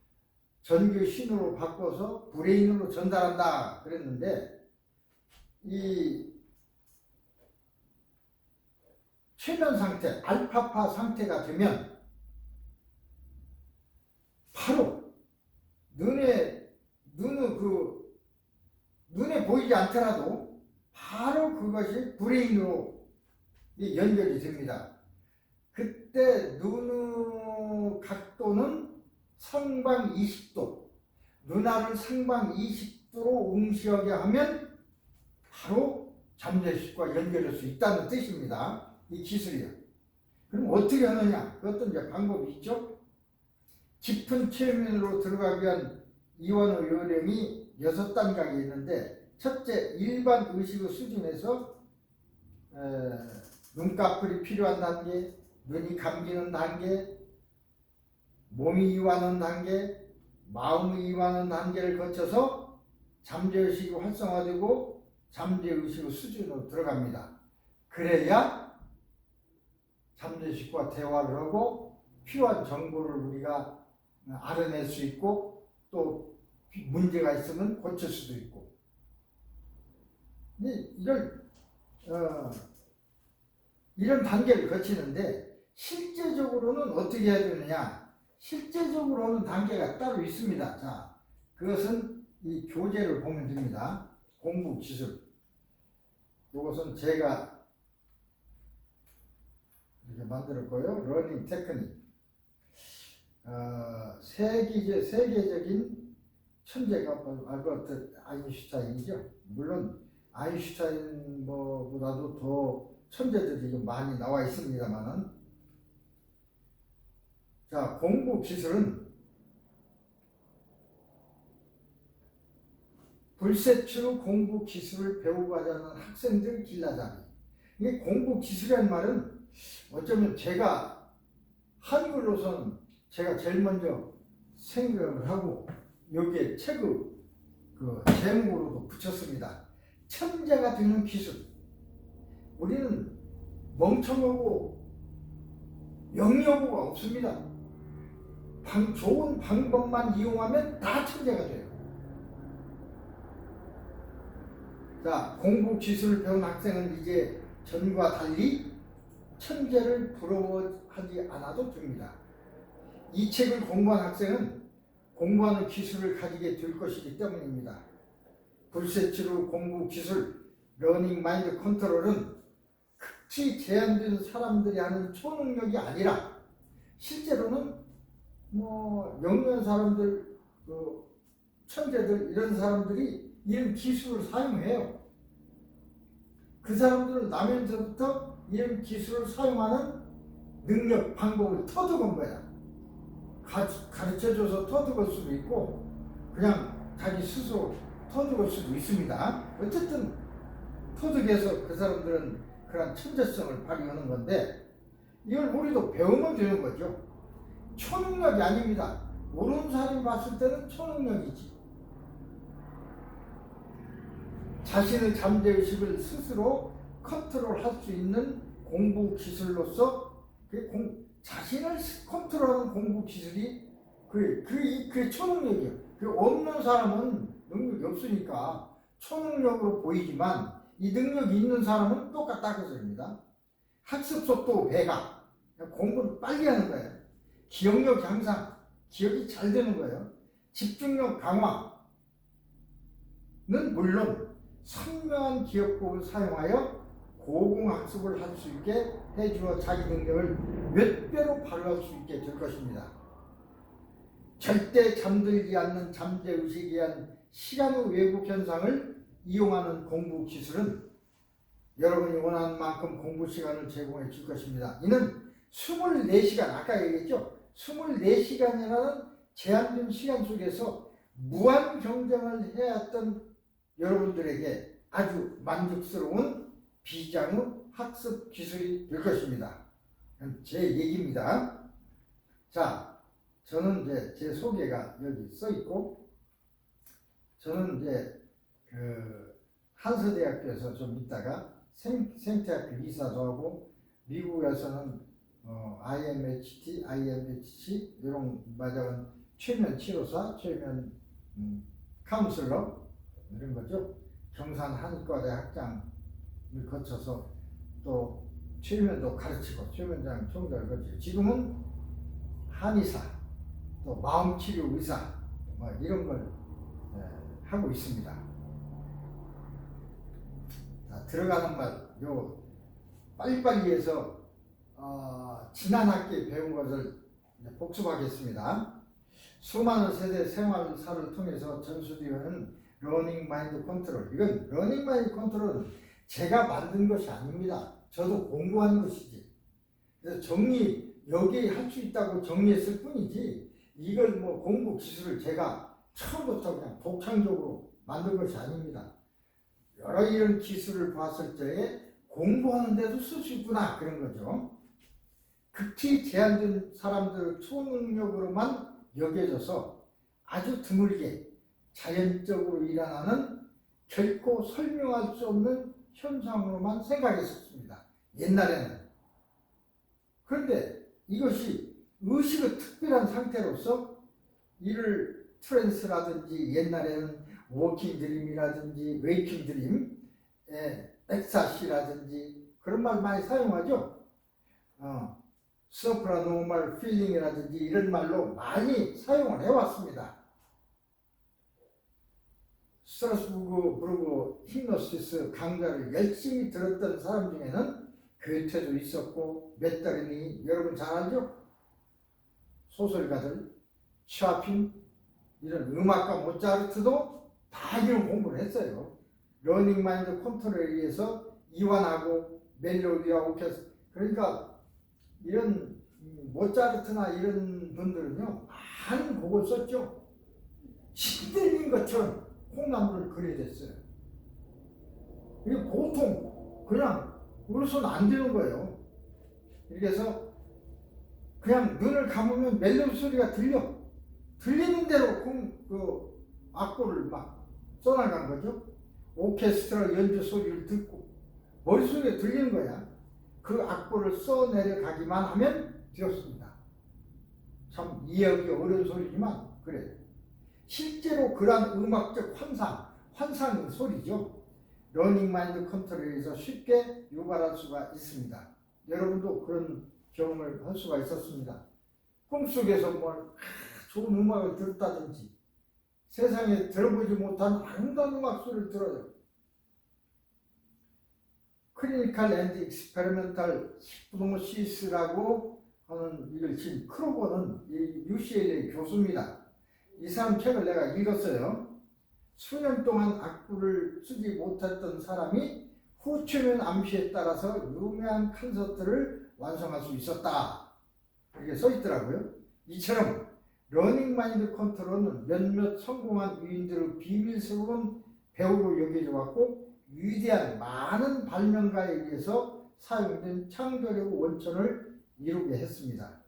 전기 신호로 바꿔서 브레인으로 전달한다 그랬는데 이 최면 상태, 알파파 상태가 되면 바로 눈에 보이지 않더라도 바로 그것이 브레인으로 연결이 됩니다. 그때 눈의 각도는 상방 20도, 눈알을 상방 20도로 응시하게 하면 바로 잠재의식과 연결할 수 있다는 뜻입니다. 이 기술이요. 그럼 어떻게 하느냐? 그것도 이제 방법이 있죠. 깊은 최면으로 들어가기 위한 이완의 요령이 6단계가 있는데 첫째, 일반 의식의 수준에서 눈꺼풀이 필요한 단계, 눈이 감기는 단계, 몸이 이완하는 단계, 마음이 이완하는 단계를 거쳐서 잠재의식이 활성화되고 잠재의식의 수준으로 들어갑니다. 그래야 잠재의식과 대화를 하고 필요한 정보를 우리가 알아낼 수 있고 또 문제가 있으면 고칠 수도 있고 이런 단계를 거치는데 실제적으로는 어떻게 해야 되느냐? 실제적으로는 단계가 따로 있습니다. 자, 그것은 이 교재를 보면 됩니다. 공부 기술. 이것은 제가 이렇게 만들었고요. 러닝 테크닉. 세계적인 천재가 알버트 아인슈타인이죠. 물론 아인슈타인보다도 더 천재들이 좀 많이 나와 있습니다만은, 자, 공부 기술은 불세출 공부 기술을 배우고자 하는 학생들 길라잡이. 이게 공부 기술이라는 말은 어쩌면 제가 한글로선 제가 제일 먼저 생각을 하고 여기에 책의 제목으로도 붙였습니다. 천재가 되는 기술. 우리는 멍청하고 영역가 없습니다. 좋은 방법만 이용하면 다 천재가 돼요. 자, 공부 기술을 배운 학생은 이제 전과 달리 천재를 부러워하지 않아도 됩니다. 이 책을 공부한 학생은 공부하는 기술을 가지게 될 것이기 때문입니다. 불세출의 공부 기술, 러닝 마인드 컨트롤은 극히 제한된 사람들이 하는 초능력이 아니라 실제로는 뭐 영리한 사람들, 그 천재들 이런 사람들이 이런 기술을 사용해요. 그 사람들은 나면서부터 이런 기술을 사용하는 능력, 방법을 터득한 거야. 가르쳐줘서 터득할 수도 있고 그냥 자기 스스로 터득할 수도 있습니다. 어쨌든 터득해서 그 사람들은 그런 천재성을 발휘하는 건데 이걸 우리도 배우면 되는 거죠. 초능력이 아닙니다. 모르는 사람이 봤을 때는 초능력이지. 자신의 잠재의식을 스스로 컨트롤할 수 있는 공부 기술로서 자신을 컨트롤하는 공부 기술이 그게 초능력이에요. 그 없는 사람은 능력이 없으니까 초능력으로 보이지만 이 능력이 있는 사람은 똑같다 그 소리입니다. 학습 속도 배가, 공부를 빨리 하는 거예요. 기억력 향상, 기억이 잘 되는 거예요. 집중력 강화는 물론 선명한 기억법을 사용하여 고공학습을 할 수 있게 해주어 자기 능력을 몇 배로 발휘할 수 있게 될 것입니다. 절대 잠들지 않는 잠재의식에 의한 시간의 왜곡 현상을 이용하는 공부 기술은 여러분이 원하는 만큼 공부 시간을 제공해 줄 것입니다. 이는 24시간, 아까 얘기했죠? 24시간이라는 제한된 시간 속에서 무한 경쟁을 해왔던 여러분들에게 아주 만족스러운 비장의 학습 기술이 될 것입니다. 제 얘기입니다. 자, 저는 이제 제 소개가 여기 써 있고, 저는 이제 한서대학교에서 좀 있다가 생태학교 이사도 하고, 미국에서는 IMHC 이런 맞아은 최면 치료사, 최면 카운슬러 이런 거죠. 경산 한의과대 학장을 거쳐서 또 최면도 가르치고 최면장 총장을 거치고 지금은 한의사 또 마음치료 의사 뭐 이런 걸 하고 있습니다. 자, 들어가는 말 요 빨리빨리 해서 지난 학기에 배운 것을 복습하겠습니다. 수많은 세대 생활사를 통해서 전수되어는 러닝 마인드 컨트롤. 이건 러닝 마인드 컨트롤은 제가 만든 것이 아닙니다. 저도 공부한 것이지. 그래서 여기에 할 수 있다고 정리했을 뿐이지 이걸 뭐 공부 기술을 제가 처음부터 그냥 독창적으로 만든 것이 아닙니다. 여러 이런 기술을 봤을 때에 공부하는 데도 쓸 수 있구나 그런 거죠. 극히 제한된 사람들 초능력으로만 여겨져서 아주 드물게 자연적으로 일어나는 결코 설명할 수 없는 현상으로만 생각했었습니다. 옛날에는. 그런데 이것이 의식의 특별한 상태로서 이를 트랜스라든지 옛날에는 워킹 드림이라든지 웨이킹 드림, 엑사시라든지 그런 말 많이 사용하죠. 서프라노멀 필링이라든지 이런 말로 많이 사용을 해왔습니다. 스트라스부르크 히프노시스 강좌를 열심히 들었던 사람 중에는 괴테도 있었고 메타르니 여러분 잘 알죠? 소설가들, 샤핀 이런 음악가 모차르트도 다 이런 공부를 했어요. 러닝 마인드 컨트롤에 의해서 이완하고 멜로디와 오케스트라 그러니까 이런 모차르트나 이런 분들은요 많은 곡을 썼죠. 신들린 것처럼 콩나물을 그려댔어요. 이게 보통 그냥 우리손 안 되는 거예요. 이렇게 해서 그냥 눈을 감으면 멜로디 소리가 들리는 대로 그 악보를 막 써나간 거죠. 오케스트라 연주 소리를 듣고 머릿속에 들리는 거야. 그 악보를 써내려가기만 하면 되었습니다. 참 이해하기 어려운 소리지만 그래. 실제로 그러한 음악적 환상의 소리죠. 러닝 마인드 컨트롤에서 쉽게 유발할 수가 있습니다. 여러분도 그런 경험을 할 수가 있었습니다. 꿈속에서 좋은 음악을 들었다든지 세상에 들어보지 못한 아름다운 음악 소리를 들어요. 클리니컬 앤드 익스페리멘탈 히프노시스라고 하는 이걸 지금 크로거는 UCLA 교수입니다. 이 사람 책을 내가 읽었어요. 수년 동안 악물을 쓰지 못했던 사람이 후추면 암시에 따라서 유명한 콘서트를 완성할 수 있었다. 이렇게 써 있더라고요. 이처럼 러닝 마인드 컨트롤은 몇몇 성공한 위인들의 비밀스러운 배우로 여겨져 왔고 위대한 많은 발명가에 의해서 사용된 창조력 원천을 이루게 했습니다.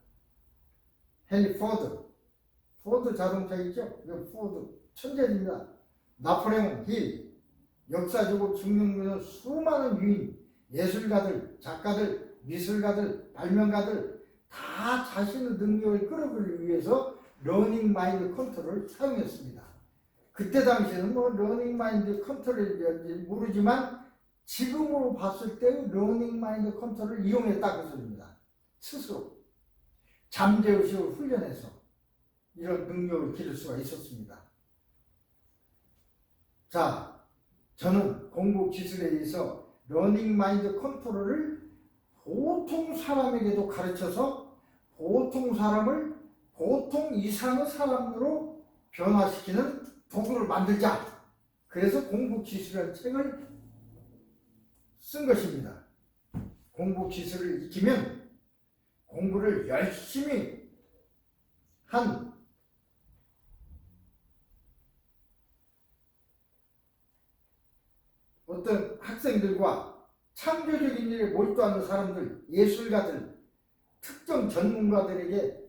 헨리 포드 자동차 있죠? 포드 천재입니다. 나폴레옹 힐, 역사적으로 증명되는 수많은 위인, 예술가들, 작가들, 미술가들, 발명가들 다 자신의 능력을 끌어들이기 위해서 러닝 마인드 컨트롤을 사용했습니다. 그때 당시에는 뭐 러닝 마인드 컨트롤인지 모르지만 지금으로 봤을 때 러닝 마인드 컨트롤을 이용했다고 소리입니다. 스스로 잠재의식을 훈련해서 이런 능력을 기를 수가 있었습니다. 자, 저는 공부 기술에 의해서 러닝 마인드 컨트롤을 보통 사람에게도 가르쳐서 보통 사람을 보통 이상의 사람으로 변화시키는 도구를 만들자. 그래서 공부 기술이라는 책을 쓴 것입니다. 공부 기술을 익히면 공부를 열심히 한 어떤 학생들과 창조적인 일에 몰두하는 사람들, 예술가들, 특정 전문가들에게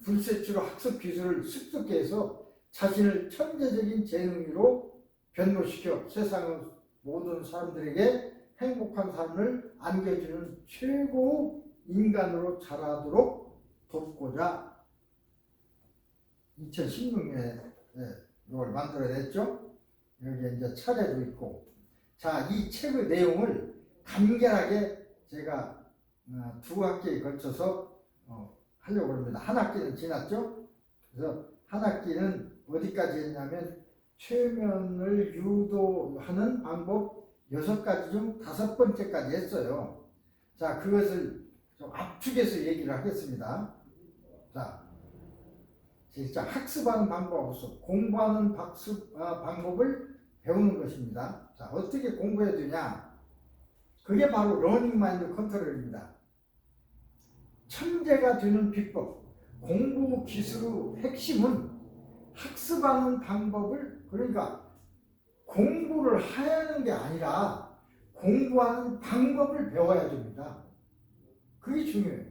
불세추로 학습 기술을 습득해 해서 자신을 천재적인 재능으로 변모시켜 세상의 모든 사람들에게 행복한 삶을 안겨주는 최고 인간으로 자라도록 돕고자 2016년에 이걸 만들어냈죠. 여기에 이제 차례도 있고. 자, 이 책의 내용을 간결하게 제가 두 학기에 걸쳐서 하려고 합니다. 한 학기는 지났죠. 그래서 한 학기는 어디까지 했냐면 최면을 유도하는 방법 6가지 중 5번째까지 했어요. 자, 그것을 좀 압축해서 얘기를 하겠습니다. 자, 진짜 학습하는 방법으로서 공부하는 방법을 배우는 것입니다. 자, 어떻게 공부해야 되냐? 그게 바로 러닝 마인드 컨트롤입니다. 천재가 되는 비법, 공부 기술의 핵심은 학습하는 방법을, 그러니까 공부를 하는 게 아니라 공부하는 방법을 배워야 됩니다. 그게 중요해요.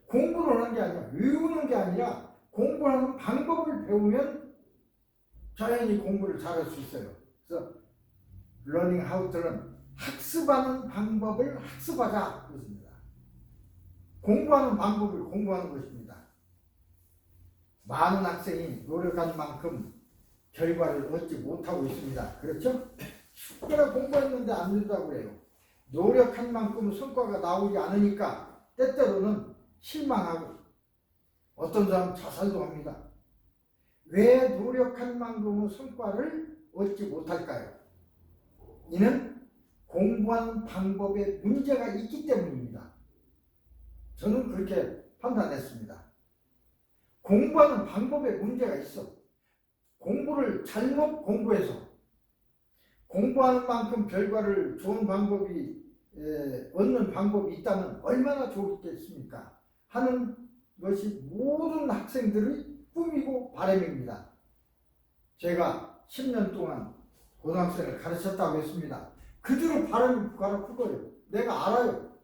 공부를 하는 게 아니라, 외우는 게 아니라 공부하는 방법을 배우면 자연히 공부를 잘할 수 있어요. 그래서 러닝 하우 to learn, 학습하는 방법을 학습하자 그렇습니다. 공부하는 방법을 공부하는 것입니다. 많은 학생이 노력한 만큼 결과를 얻지 못하고 있습니다. 그렇죠? 쉽게나 공부했는데 안 된다고 해요. 노력한 만큼 성과가 나오지 않으니까 때때로는 실망하고 어떤 사람은 자살도 합니다. 왜 노력한 만큼의 성과를 얻지 못할까요? 이는 공부하는 방법에 문제가 있기 때문입니다. 저는 그렇게 판단했습니다. 공부하는 방법에 문제가 있어. 공부를 잘못 공부해서 공부하는 만큼 결과를 좋은 방법이 얻는 방법이 있다면 얼마나 좋겠습니까? 하는 것이 모든 학생들의 꿈이고 바람입니다. 제가 10년 동안 고등학생을 가르쳤다고 했습니다. 그들의 바람이 바로 그거예요. 내가 알아요.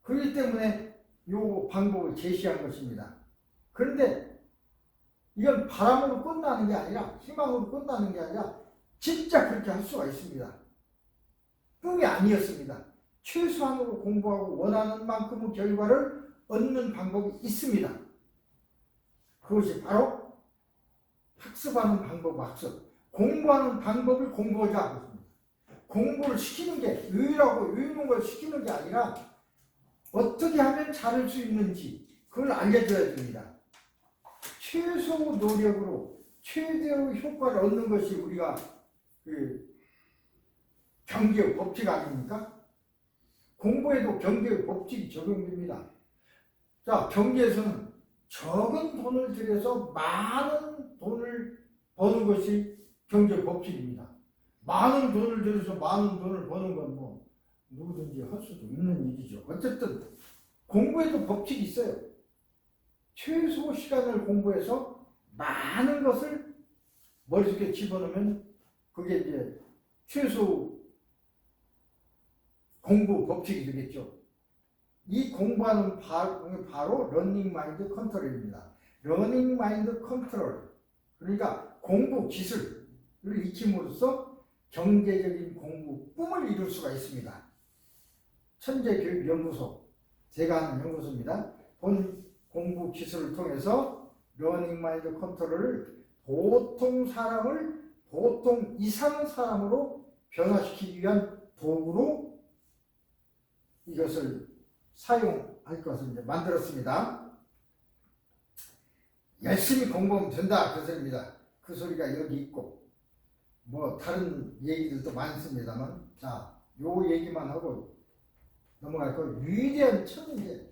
그렇기 때문에 이 방법을 제시한 것입니다. 그런데 이건 바람으로 끝나는 게 아니라, 희망으로 끝나는 게 아니라 진짜 그렇게 할 수가 있습니다. 꿈이 아니었습니다. 최소한으로 공부하고 원하는 만큼의 결과를 얻는 방법이 있습니다. 그것이 바로 학습하는 방법, 학습. 공부하는 방법을 공부하자. 공부를 시키는 게, 외우는 걸 시키는 게 아니라 어떻게 하면 잘할 수 있는지 그걸 알려줘야 됩니다. 최소 노력으로 최대의 효과를 얻는 것이 우리가 경기의 법칙 아닙니까? 공부에도 경제의 법칙이 적용됩니다. 자, 경제에서는 적은 돈을 들여서 많은 돈을 버는 것이 경제 법칙입니다. 많은 돈을 들여서 많은 돈을 버는 건 뭐 누구든지 할 수도 있는 일이죠. 어쨌든 공부에도 법칙이 있어요. 최소 시간을 공부해서 많은 것을 머릿속에 집어넣으면 그게 이제 최소 공부 법칙이 되겠죠. 이 공부하는 바로 러닝 마인드 컨트롤입니다. 러닝 마인드 컨트롤, 그러니까 공부 기술을 익힘으로써 경제적인 공부 꿈을 이룰 수가 있습니다. 천재교육연구소, 제가 하는 연구소입니다. 본 공부 기술을 통해서 러닝 마인드 컨트롤을 보통 사람을 보통 이상 사람으로 변화시키기 위한 도구로 이것을 사용할 것을 이제 만들었습니다. 열심히 공부하면 된다, 그 소리입니다. 그 소리가 여기 있고 뭐 다른 얘기들도 많이 씁니다만, 자, 요 얘기만 하고 넘어갈 거. 위대한 천재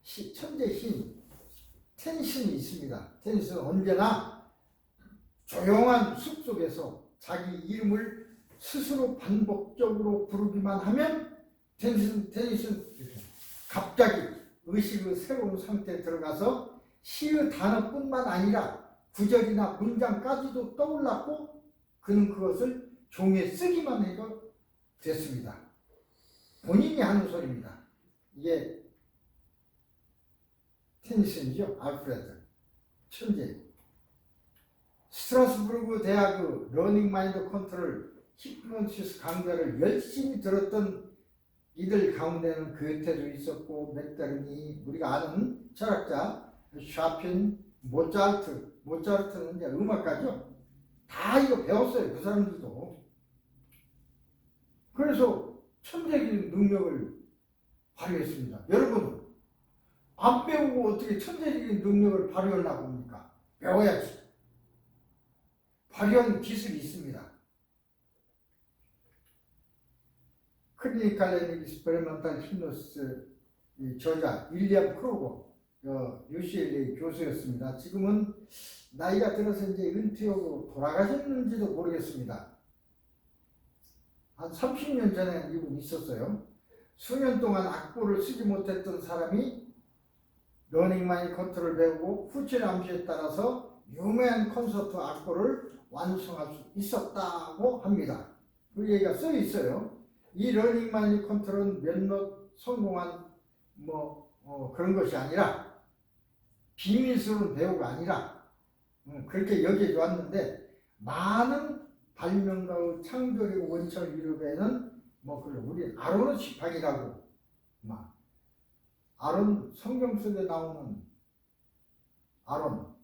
신 텐신이 있습니다. 텐신은 언제나 조용한 숲속에서 자기 이름을 스스로 반복적으로 부르기만 하면 텐신은 갑자기 의식의 새로운 상태에 들어가서 시의 단어뿐만 아니라 구절이나 문장까지도 떠올랐고 그는 그것을 종이에 쓰기만 해도 됐습니다. 본인이 하는 소리입니다. 이게 테니슨이죠. 알프레드 천재. 스트라스부르크 대학의 러닝 마인드 컨트롤 히프노시스 강좌를 열심히 들었던 이들 가운데는 괴테도 있었고 맥다르니, 우리가 아는 철학자 샤핀, 모차르트는 이제 음악가죠. 다 이거 배웠어요, 그 사람들도. 그래서 천재적인 능력을 발휘했습니다. 여러분은 안 배우고 어떻게 천재적인 능력을 발휘하려고 합니까? 배워야지. 발휘하는 기술이 있습니다. 클리니컬 익스페리먼탈 히프노시스 저자 윌리엄 크루거, UCLA 교수였습니다. 지금은 나이가 들어서 이제 은퇴하고 돌아가셨는지도 모르겠습니다. 한 30년 전에 이분이 있었어요. 수년 동안 악보를 쓰지 못했던 사람이 러닝 마인드 컨트롤을 배우고 후천 암시에 따라서 유명한 콘서트 악보를 완성할 수 있었다고 합니다. 그 얘기가 써 있어요. 이 러닝 마인드 컨트롤은 몇몇 성공한 그런 것이 아니라 비밀스러운 배우가 아니라 그렇게 여기에 왔는데, 많은 발명가의 창조력 원천을 이루기에는 우리 아론의 지팡이라고, 아론, 성경 속에 나오는 아론,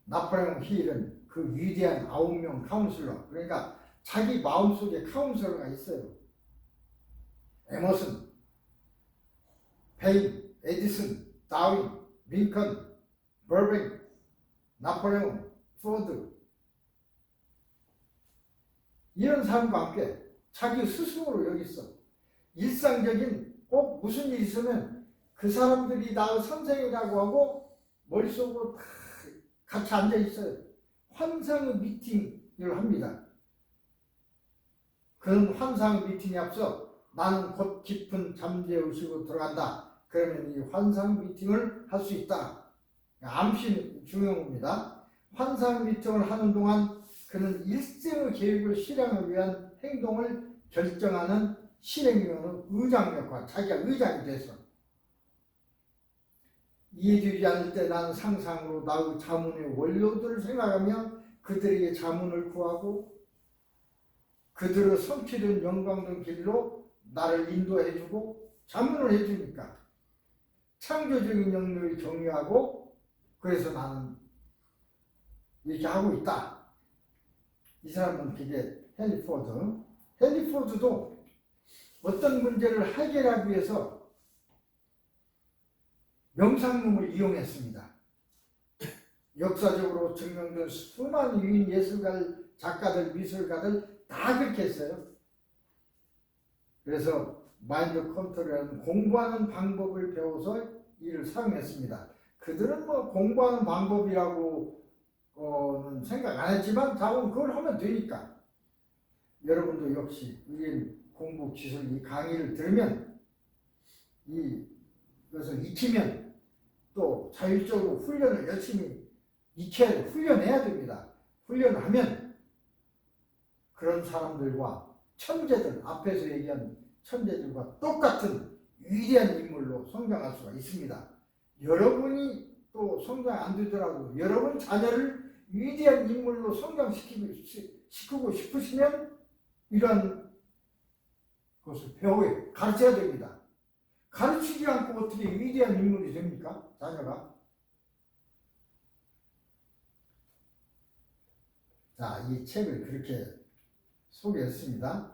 나폴레옹 힐은 그 위대한 9명 카운슬러, 그러니까 자기 마음속에 카운슬러가 있어요. 에머슨, 페인, 에디슨, 다윈, 링컨, 버빙, 나폴레옹, 포드, 이런 사람과 함께 자기 스스로로 여기 있어. 일상적인 꼭 무슨 일이 있으면 그 사람들이 나의 선생이라고 하고 머릿속으로 다 같이 앉아 있어요. 환상의 미팅을 합니다. 그런 환상의 미팅에 앞서 나는 곧 깊은 잠재의식으로 들어간다. 그러면 이 환상 미팅을 할 수 있다. 암시 중요한 겁니다. 환상 미팅을 하는 동안 그는 일생의 계획을 실행하기 위한 행동을 결정하는 실행위원의 의장 역할, 자기가 의장이 돼서, 이해되지 않을 때 나는 상상으로 나의 자문의 원료들을 생각하며 그들에게 자문을 구하고 그들의 성취된 영광된 길로 나를 인도해주고 자문을 해주니까 창조적인 영역을 정리하고, 그래서 나는 이렇게 하고 있다. 이 사람은 그게 헨리 포드. 헨리 포드도 어떤 문제를 해결하기 위해서 명상lum을 이용했습니다. 역사적으로 증명된 수많은 유인 작가들, 미술가들 다 그렇게 했어요. 그래서 마인드 컨트롤이라는 공부하는 방법을 배워서 이를 사용했습니다. 그들은 뭐 공부하는 방법이라고는 생각 안 했지만 자꾸 그걸 하면 되니까. 여러분도 역시 이 공부 기술 이 강의를 들으면 이것을 익히면 또 자율적으로 훈련을 열심히 훈련해야 됩니다. 훈련하면 그런 사람들과 천재들, 앞에서 얘기한 천재들과 똑같은 위대한 인물로 성장할 수가 있습니다. 여러분이 또 성장 안 되더라도 여러분 자녀를 위대한 인물로 성장시키고 싶으시면 이런 것을 가르쳐야 됩니다. 가르치지 않고 어떻게 위대한 인물이 됩니까? 자녀가. 자, 이 책을 그렇게 소개했습니다.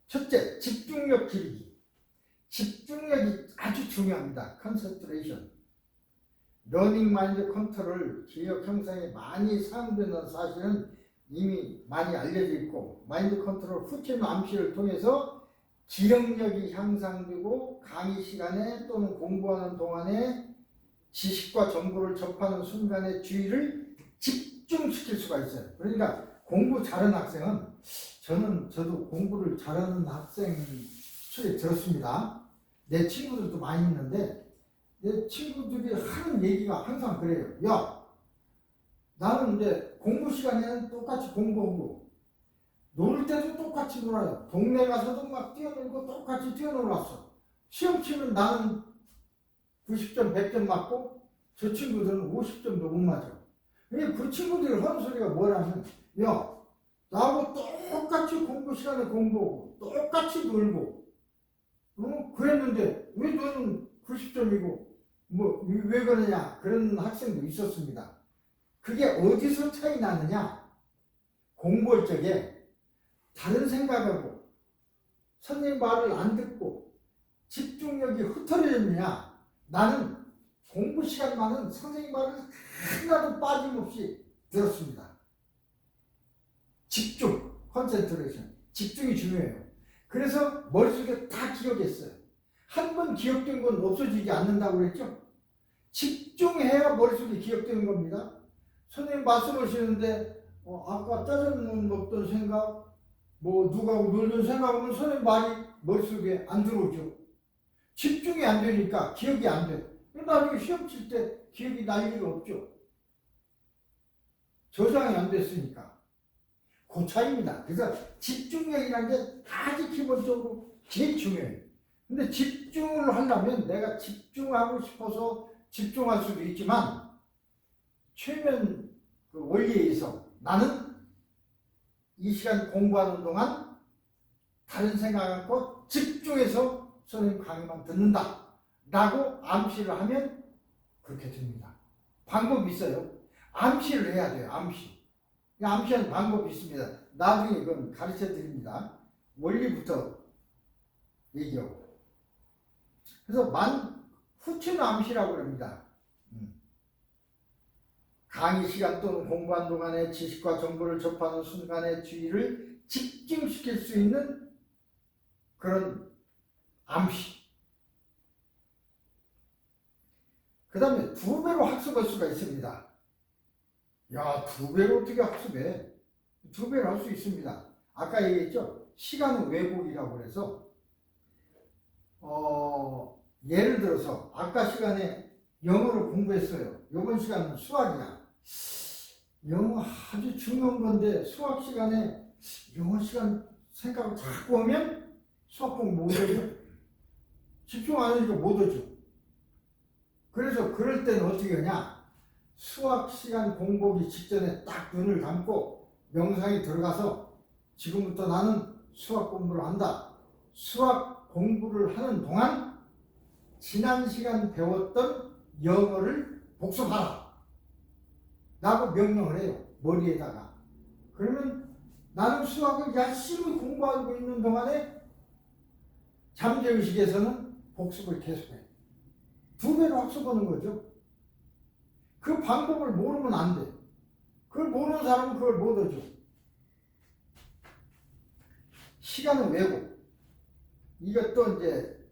첫째, 집중력 기르기. 집중력이 아주 중요합니다. 컨센트레이션. 러닝 마인드 컨트롤 기억 형성에 많이 사용되는 사실은 이미 많이 알려져 있고, 마인드 컨트롤 후침 암시를 통해서 기억력이 향상되고 강의 시간에 또는 공부하는 동안에 지식과 정보를 접하는 순간의 주의를 집중시킬 수가 있어요. 그러니까 공부 잘하는 학생은 저도 공부를 잘하는 학생 수에 들었습니다. 내 친구들도 많이 있는데 내 친구들이 하는 얘기가 항상 그래요. 야, 나는 이제 공부 시간에는 똑같이 공부하고 놀 때도 똑같이 놀아요. 동네 가서도 막 뛰어놀고 똑같이 뛰어놀았어. 시험 치면 나는 90점, 100점 맞고 저 친구들은 50점도 못 맞아. 그 친구들이 하는 소리가 뭐라면, 야, 나하고 똑같이 공부 시간에 공부하고 똑같이 놀고 그랬는데 왜 너는 90점이고 왜 그러냐, 그런 학생도 있었습니다. 그게 어디서 차이 나느냐? 공부할 적에 다른 생각하고 선생님 말을 안 듣고 집중력이 흐트러졌느냐? 나는 공부 시간만은 선생님 말을 하나도 빠짐없이 들었습니다. 집중, 컨센트레이션, 집중이 중요해요. 그래서 머릿속에 다 기억했어요. 한 번 기억된 건 없어지지 않는다고 그랬죠? 집중해야 머릿속에 기억되는 겁니다. 선생님 말씀하시는데 아까 짜장면 먹던 생각, 누구하고 놀던 생각하면 선생님 말이 머릿속에 안 들어오죠. 집중이 안 되니까 기억이 안 돼. 나중에 시험 칠 때 기억이 날 리가 없죠. 저장이 안 됐으니까. 그 차이입니다. 그래서 집중력이라는 게 아주 기본적으로 제일 중요해요. 근데 집중을 하려면 내가 집중하고 싶어서 집중할 수도 있지만 최면 원리에 의해서 나는 이 시간 공부하는 동안 다른 생각 않고 집중해서 선생님 강의만 듣는다 라고 암시를 하면 그렇게 됩니다. 방법이 있어요. 암시를 해야 돼요. 암시하는 방법이 있습니다. 나중에 그건 가르쳐 드립니다. 원리부터 얘기하고. 그래서 후침 암시라고 합니다. 강의 시간 또는 공부한 동안에 지식과 정보를 접하는 순간의 주의를 집중시킬 수 있는 그런 암시. 그 다음에 2배로 학습할 수가 있습니다. 야, 2배로 어떻게 학습해? 2배로 할 수 있습니다. 아까 얘기했죠? 시간은 왜곡이라고 그래서 예를 들어서 아까 시간에 영어를 공부했어요. 이번 시간은 수학이야. 영어 아주 중요한 건데 수학 시간에 영어 시간 생각을 자꾸 하면 수학 공부 못하죠. 집중 안 하니까 못하죠. 그래서 그럴 때는 어떻게 하냐? 수학 시간 공부하기 직전에 딱 눈을 감고 명상에 들어가서 지금부터 나는 수학 공부를 한다. 수학 공부를 하는 동안 지난 시간 배웠던 영어를 복습하라 라고 명령을 해요. 머리에다가. 그러면 나는 수학을 열심히 공부하고 있는 동안에 잠재의식에서는 복습을 계속해. 2배로 학습하는 거죠. 그 방법을 모르면 안 돼. 그걸 모르는 사람은 그걸 못 하죠. 시간은 왜곡. 이것도 이제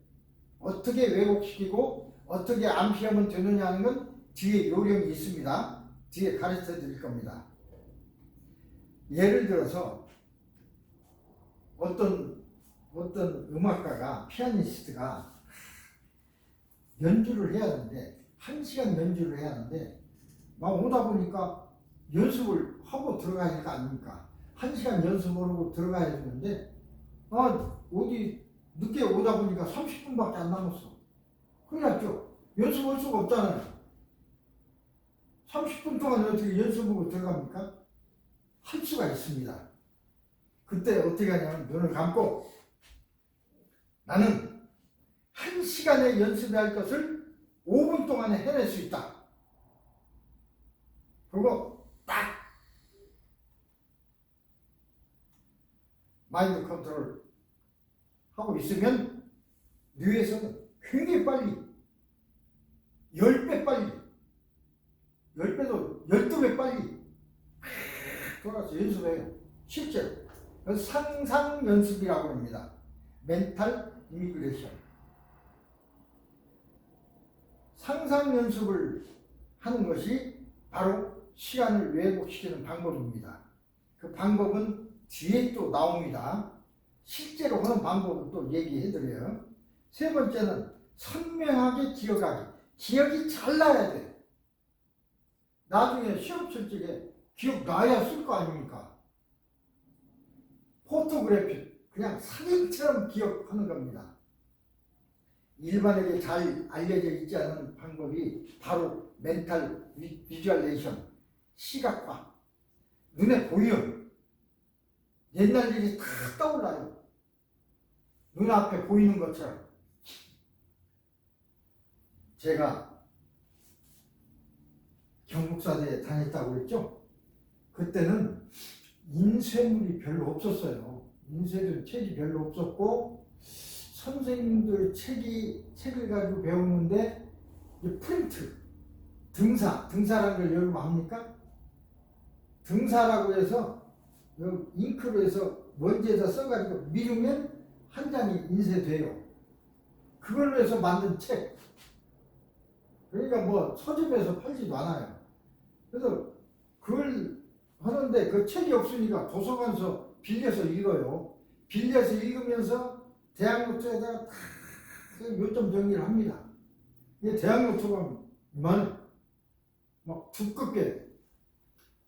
어떻게 왜곡시키고 어떻게 암시하면 되느냐 하는 건 뒤에 요령이 있습니다. 뒤에 가르쳐 드릴 겁니다. 예를 들어서 어떤 음악가가, 피아니스트가 연주를 해야 하는데 1시간 연주를 해야 하는데 막 오다 보니까 연습을 하고 들어가야 할 거 아닙니까? 1시간 연습을 하고 들어가야 되는데 어디 늦게 오다 보니까 30분밖에 안 남았어. 큰일 났죠. 연습할 수가 없잖아요. 30분 동안 어떻게 연습하고 들어갑니까? 할 수가 있습니다. 그때 어떻게 하냐면 눈을 감고 나는 1시간에 연습해야 할 것을 5분 동안에 해낼 수 있다. 그리고 딱 마인드 컨트롤 하고 있으면 뇌에서는 굉장히 빨리 10배 빨리 10배도 12배 빨리 돌아서 연습해요. 실제로. 그래서 상상 연습이라고 합니다. 멘탈 이미그레이션. 상상 연습을 하는 것이 바로 시간을 왜곡시키는 방법입니다. 그 방법은 뒤에 또 나옵니다. 실제로 하는 방법을 또 얘기해 드려요. 세 번째는 선명하게 기억하기. 기억이 잘 나야 돼. 나중에 시험 칠 적에 기억나야 쓸 거 아닙니까? 포토그래피, 그냥 사진처럼 기억하는 겁니다. 일반에게 잘 알려져 있지 않은 방법이 바로 멘탈 비주얼레이션, 시각화, 눈에 보여. 옛날 일이 다 떠올라요. 눈앞에 보이는 것처럼. 제가 경북사대에 다녔다고 했죠? 그때는 인쇄물이 별로 없었어요. 인쇄된 책이 별로 없었고 선생님들 책을 가지고 배우는데 프린트, 등사라는 걸 여러분 압니까? 등사라고 해서 잉크로 해서 먼지에다 써가지고 미루면 한 장이 인쇄돼요. 그걸로 해서 만든 책. 그러니까 뭐 서점에서 팔지도 않아요. 그래서 그걸 하는데 그 책이 없으니까 도서관에서 빌려서 읽어요. 빌려서 읽으면서 대학노트에다가 다 요점 정리를 합니다. 이게 대학노트가 이만해. 막 두껍게.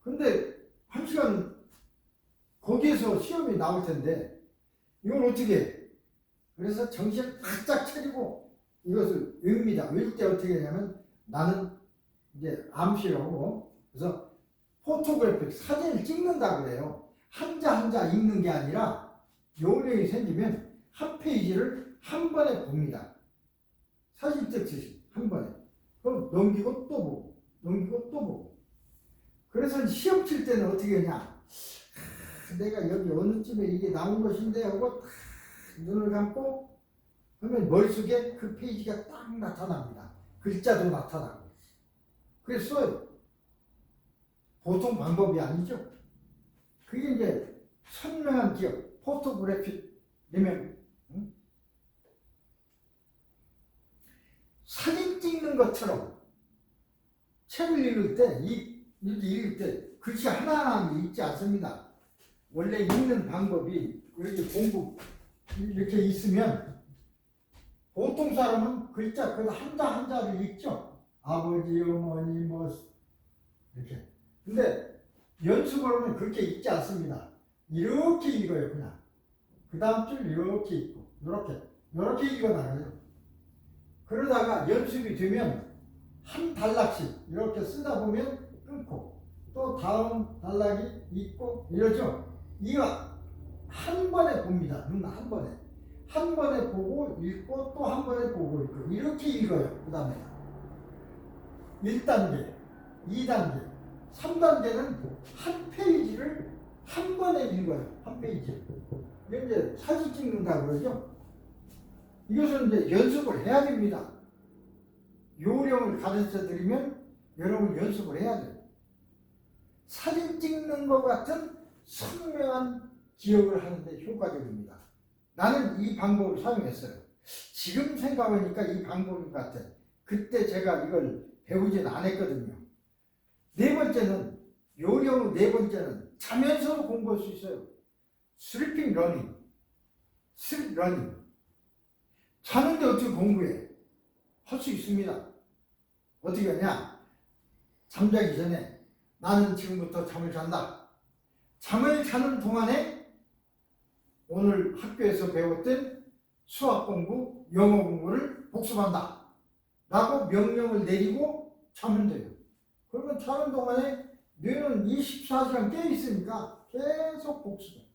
근데 1시간 거기에서 시험이 나올 텐데 이걸 어떻게 해? 그래서 정신을 바짝 차리고 이것을 외웁니다. 외울 때 어떻게 하냐면 나는 이제 암시를 하고 그래서 포토그래픽 사진을 찍는다 그래요. 한자 한자 읽는 게 아니라 요령이 생기면 한 페이지를 한 번에 봅니다. 사진 찍듯이 한 번에. 그럼 넘기고 또 보고 넘기고 또 보고. 그래서 시험 칠 때는 어떻게 하냐. 내가 여기 어느 쯤에 이게 나온 것인데 하고 딱 눈을 감고 하면 머릿속에 그 페이지가 딱 나타납니다. 글자도 나타나고. 그래서 써요. 보통 방법이 아니죠. 그게 이제 선명한 기억, 포토그래픽 리멤. 사진 찍는 것처럼 책을 읽을 때, 이렇게 읽을 때 글씨 하나하나 읽지 않습니다. 원래 읽는 방법이 이렇게 공부 이렇게 있으면 보통 사람은 글자 그 한자 한자를 읽죠. 아버지, 어머니, 뭐 이렇게. 근데 연습을 하면 그렇게 읽지 않습니다. 이렇게 읽어요, 그냥. 그 다음 줄 이렇게 읽고, 이렇게 읽어나가요. 그러다가 연습이 되면 한 단락씩 이렇게 쓰다 보면 끊고, 또 다음 단락이 읽고, 이러죠. 이거 한 번에 봅니다. 눈 한 번에. 한 번에 보고 읽고, 또 한 번에 보고 읽고, 이렇게 읽어요. 그 다음에 1단계, 2단계, 3단계는 한 페이지를 한 번에 읽어요. 한 페이지. 이게 이제 사진 찍는다고 그러죠. 이것은 이제 연습을 해야 됩니다. 요령을 가르쳐 드리면 여러분 연습을 해야 돼요. 사진 찍는 것 같은 선명한 기억을 하는데 효과적입니다. 나는 이 방법을 사용했어요. 지금 생각하니까 이 방법인 것 같아. 그때 제가 이걸 배우진 않았거든요. 네 번째는, 요령 네 번째는 자면서도 공부할 수 있어요. 슬리핑 러닝, 슬립 러닝. 자는데 어떻게 공부해? 할 수 있습니다. 어떻게 하냐? 잠자기 전에 나는 지금부터 잠을 잔다. 잠을 자는 동안에 오늘 학교에서 배웠던 수학 공부, 영어 공부를 복습한다. 라고 명령을 내리고 자면 돼요. 그러면 자는 동안에 뇌는 24시간 깨어 있으니까 계속 복습해.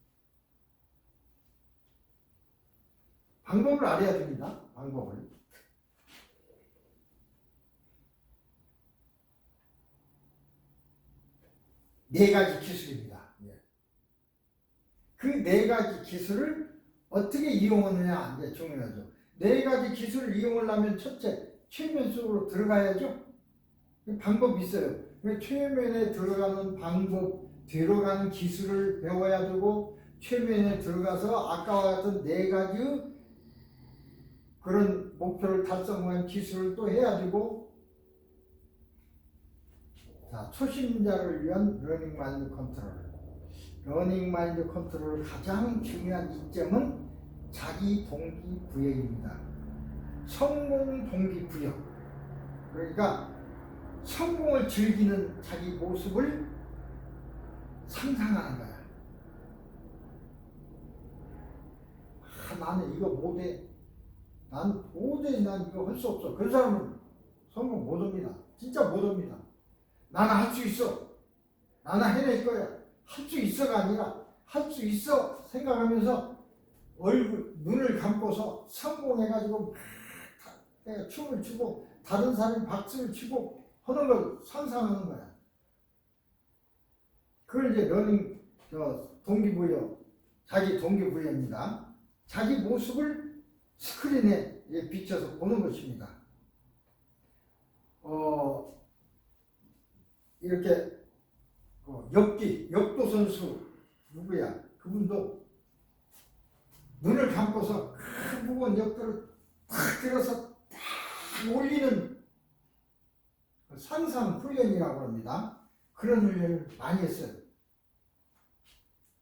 방법을 알아야 됩니다. 방법을. 네 가지 기술입니다. 그 네 가지 기술을 어떻게 이용하느냐 이제 중요하죠. 네 가지 기술을 이용하려면 첫째, 최면 속으로 들어가야죠. 방법이 있어요. 최면에 들어가는 방법, 들어가는 기술을 배워야 되고, 최면에 들어가서 아까와 같은 네 가지 그런 목표를 달성한 기술을 또 해야 되고, 자, 초심자를 위한 러닝 마인드 컨트롤. 러닝 마인드 컨트롤 가장 중요한 이점은 자기 동기부여입니다. 성공 동기부여. 그러니까 성공을 즐기는 자기 모습을 상상하는 거야. 나는 이거 못해. 난 도저히 난 이거 할 수 없어. 그런 사람은 성공 못합니다. 진짜 못합니다. 나는 할 수 있어. 나는 해낼 거야. 할 수 있어가 아니라 할 수 있어 생각하면서 눈을 감고서 성공해가지고 막 춤을 추고 다른 사람이 박수를 치고 하는 걸 상상하는 거야. 그걸 이제 러닝 동기부여, 자기 동기부여입니다. 자기 모습을 스크린에 비춰서 보는 것입니다. 이렇게 역도 선수 누구야? 그분도 눈을 감고서 큰 무거운 역도를 탁 들어서 탁 올리는 상상 훈련이라고 합니다. 그런 훈련을 많이 했어요.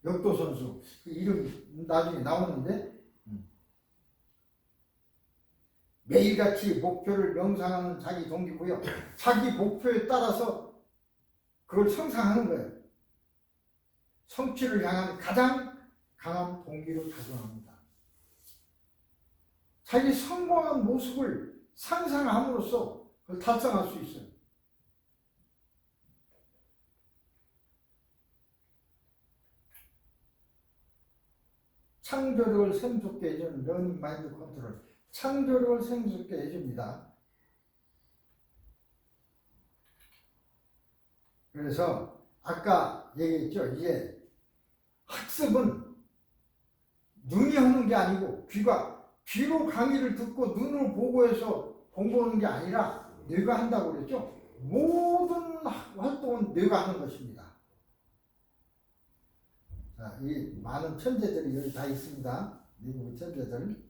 역도 선수 그 이름이 나중에 나오는데, 매일같이 목표를 명상하는 자기 동기부여, 자기 목표에 따라서 그걸 상상하는 거예요. 성취를 향한 가장 강한 동기로 작용합니다. 자기 성공한 모습을 상상함으로써 그걸 달성할 수 있어요. 창조력을 샘솟게 해주는 러닝 마인드 컨트롤. 창조력을 샘솟게 해줍니다. 그래서 아까 얘기했죠. 이제 학습은 눈이 하는 게 아니고 귀로 강의를 듣고 눈으로 보고 해서 공부하는 게 아니라 뇌가 한다고 그랬죠. 모든 활동은 뇌가 하는 것입니다. 자, 이 많은 천재들이 여기 다 있습니다. 미국 천재들.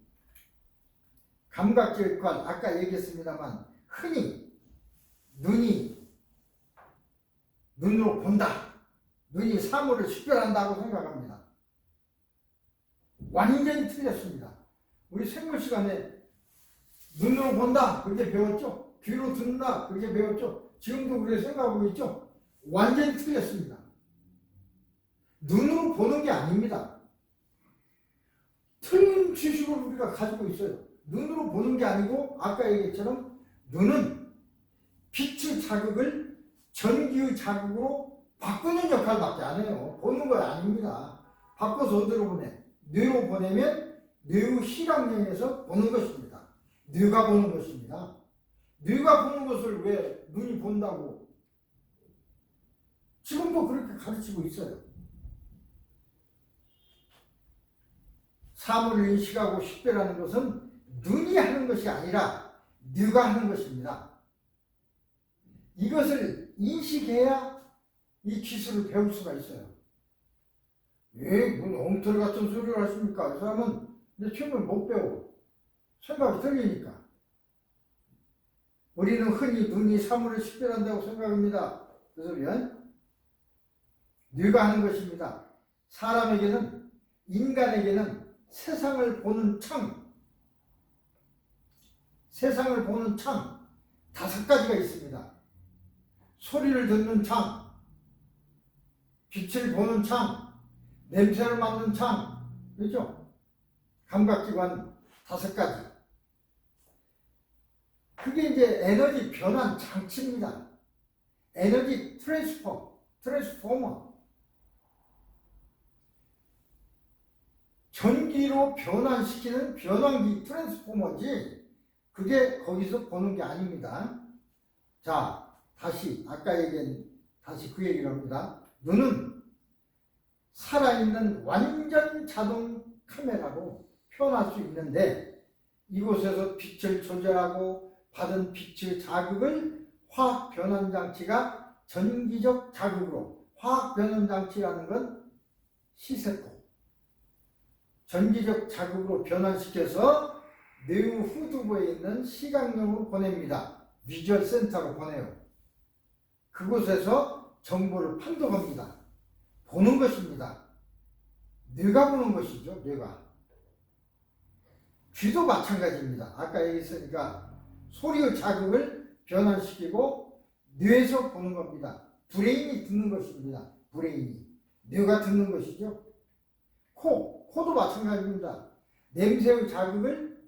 감각기획관, 아까 얘기했습니다만, 흔히 눈으로 본다. 눈이 사물을 식별한다고 생각합니다. 완전히 틀렸습니다. 우리 생물 시간에 눈으로 본다. 그렇게 배웠죠? 귀로 듣는다. 그렇게 배웠죠? 지금도 그렇게 생각하고 있죠? 완전히 틀렸습니다. 눈으로 보는 게 아닙니다. 틀린 지식을 우리가 가지고 있어요. 눈으로 보는 게 아니고 아까 얘기했처럼 눈은 빛의 자극을 전기의 자극으로 바꾸는 역할밖에 안 해요. 보는 거 아닙니다. 바꿔서 어디로 보내? 뇌로 보내면 뇌의 시각면에서 보는 것입니다. 뇌가 보는 것입니다. 뇌가 보는 것을 왜 눈이 본다고? 지금도 그렇게 가르치고 있어요. 사물을 인식하고 식별하는 것은 눈이 하는 것이 아니라 뇌가 하는 것입니다. 이것을 인식해야 이 기술을 배울 수가 있어요. 왜 엉터리 같은 소리를 하십니까? 이 사람은 근데 춤을 못 배워. 생각이 틀리니까. 우리는 흔히 눈이 사물을 식별한다고 생각합니다. 그 소리는 뇌가 하는 것입니다. 사람에게는, 인간에게는 세상을 보는 창, 세상을 보는 창 5가지가 있습니다. 소리를 듣는 창, 빛을 보는 창, 냄새를 맡는 창, 그렇죠? 감각기관 5가지. 그게 이제 에너지 변환 장치입니다. 에너지 트랜스포머. 전기로 변환시키는 변환기 트랜스포머지, 그게 거기서 보는 게 아닙니다. 자, 다시 아까 얘기한 다시 그 얘기를 합니다. 눈은 살아있는 완전 자동 카메라로 표현할 수 있는데, 이곳에서 빛을 조절하고 받은 빛의 자극을 화학 변환 장치가 전기적 자극으로, 화학 변환 장치라는 건 시세포, 전기적 자극으로 변환시켜서 뇌 후두부에 있는 시각령으로 보냅니다. 비주얼 센터로 보내요. 그곳에서 정보를 판독합니다. 보는 것입니다. 뇌가 보는 것이죠. 뇌가. 귀도 마찬가지입니다. 아까 얘기했으니까 소리의 자극을 변환시키고 뇌에서 보는 겁니다. 브레인이 듣는 것입니다. 브레인이. 뇌가 듣는 것이죠. 코도 마찬가지입니다. 냄새의 자극을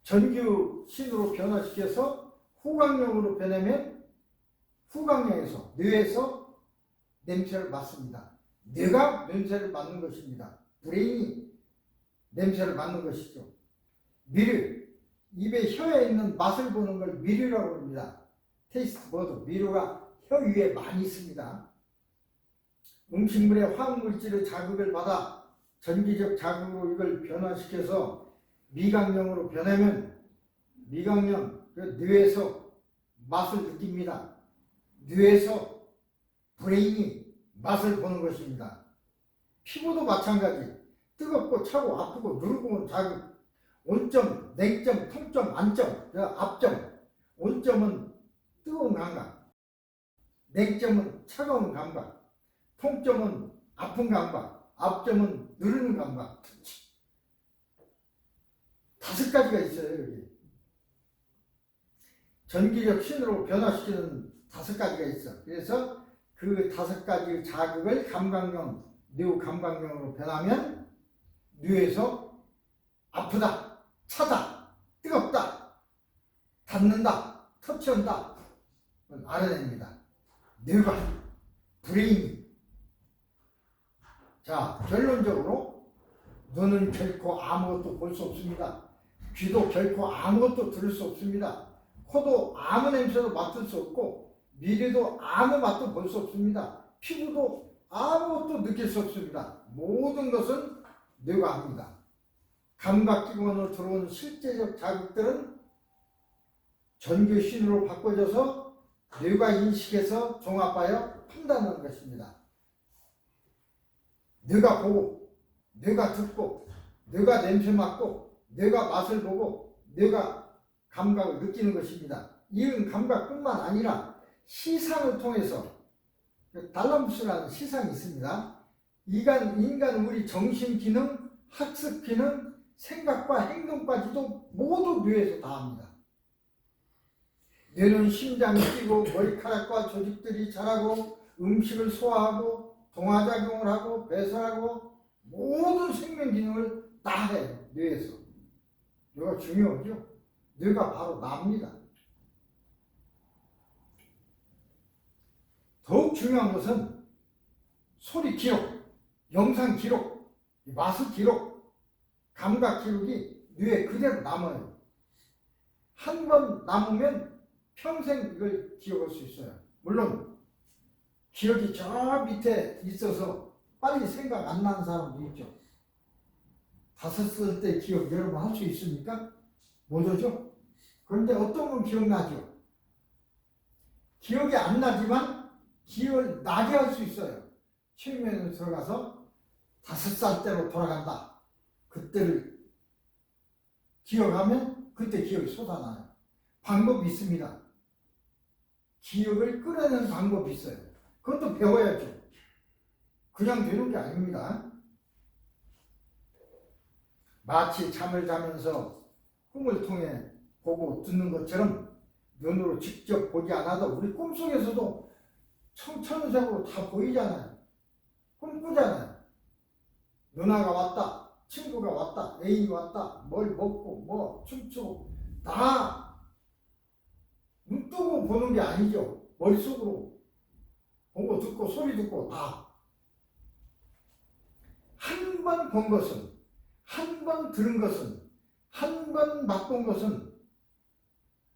전기신호로 변화시켜서 후각령으로 변하면 후각령에서, 뇌에서 냄새를 맡습니다. 뇌가 냄새를 맡는 것입니다. 브레인이 냄새를 맡는 것이죠. 미르, 입에 혀에 있는 맛을 보는 걸 미르라고 합니다. 테이스트 버드, 미르가 혀 위에 많이 있습니다. 음식물의 화학물질의 자극을 받아 전기적 자극으로 이걸 변화시켜서 미각령으로 변하면 미각령, 뇌에서 맛을 느낍니다. 뇌에서 브레인이 맛을 보는 것입니다. 피부도 마찬가지. 뜨겁고 차고 아프고 누르고 온 자극, 온점, 냉점, 통점, 안점, 앞점. 온점은 뜨거운 감각, 냉점은 차가운 감각, 통점은 아픈 감각, 앞점은 누르는 감각. 5가지가 있어요. 여기 전기적 신호로 변화시키는 5가지가 있어. 그래서 그 5가지 자극을 감각령, 뇌 감각령으로 변하면 뇌에서 아프다, 차다, 뜨겁다, 닿는다, 터치한다 알아냅니다. 뇌가, 브레인이. 자, 결론적으로 눈은 결코 아무것도 볼 수 없습니다. 귀도 결코 아무것도 들을 수 없습니다. 코도 아무 냄새도 맡을 수 없고, 미래도 아무 맛도 볼 수 없습니다. 피부도 아무것도 느낄 수 없습니다. 모든 것은 뇌가 합니다. 감각기관으로 들어오는 실제적 자극들은 전기신호로 바꿔져서 뇌가 인식해서 종합하여 판단하는 것입니다. 뇌가 보고, 뇌가 듣고, 뇌가 냄새 맡고, 뇌가 맛을 보고, 뇌가 감각을 느끼는 것입니다. 이런 감각뿐만 아니라 시상을 통해서, 달라무스라는 시상이 있습니다. 인간 우리 정신기능, 학습기능, 생각과 행동까지도 모두 뇌에서 다 합니다. 뇌는 심장이 뛰고 머리카락과 조직들이 자라고 음식을 소화하고 동화작용을 하고 배설하고 모든 생명기능을 다 해요. 뇌에서. 뇌가 중요하죠. 뇌가 바로 납니다. 더욱 중요한 것은 소리 기록, 영상 기록, 맛의 기록, 감각 기록이 뇌에 그대로 남아요. 한 번 남으면 평생 이걸 기억할 수 있어요. 물론 기억이 저 밑에 있어서 빨리 생각 안 나는 사람도 있죠. 5살 때 기억 여러분 할 수 있습니까? 못하죠? 그런데 어떤 건 기억나죠? 기억이 안 나지만 기억을 나게 할 수 있어요. 최면에 들어가서 5살 때로 돌아간다. 그때를 기억하면 그때 기억이 솟아나요. 방법이 있습니다. 기억을 끌어내는 방법이 있어요. 그것도 배워야죠. 그냥 되는 게 아닙니다. 마치 잠을 자면서 꿈을 통해 보고 듣는 것처럼 눈으로 직접 보지 않아도 우리 꿈속에서도 청천색으로 다 보이잖아요. 꿈꾸잖아요. 누나가 왔다, 친구가 왔다, 애인이 왔다, 뭘 먹고 뭐 춤추고 다 눈 뜨고 보는 게 아니죠. 머릿속으로 보고 듣고 소리 듣고 다. 한 번 본 것은, 한 번 들은 것은, 한 번 맛본 것은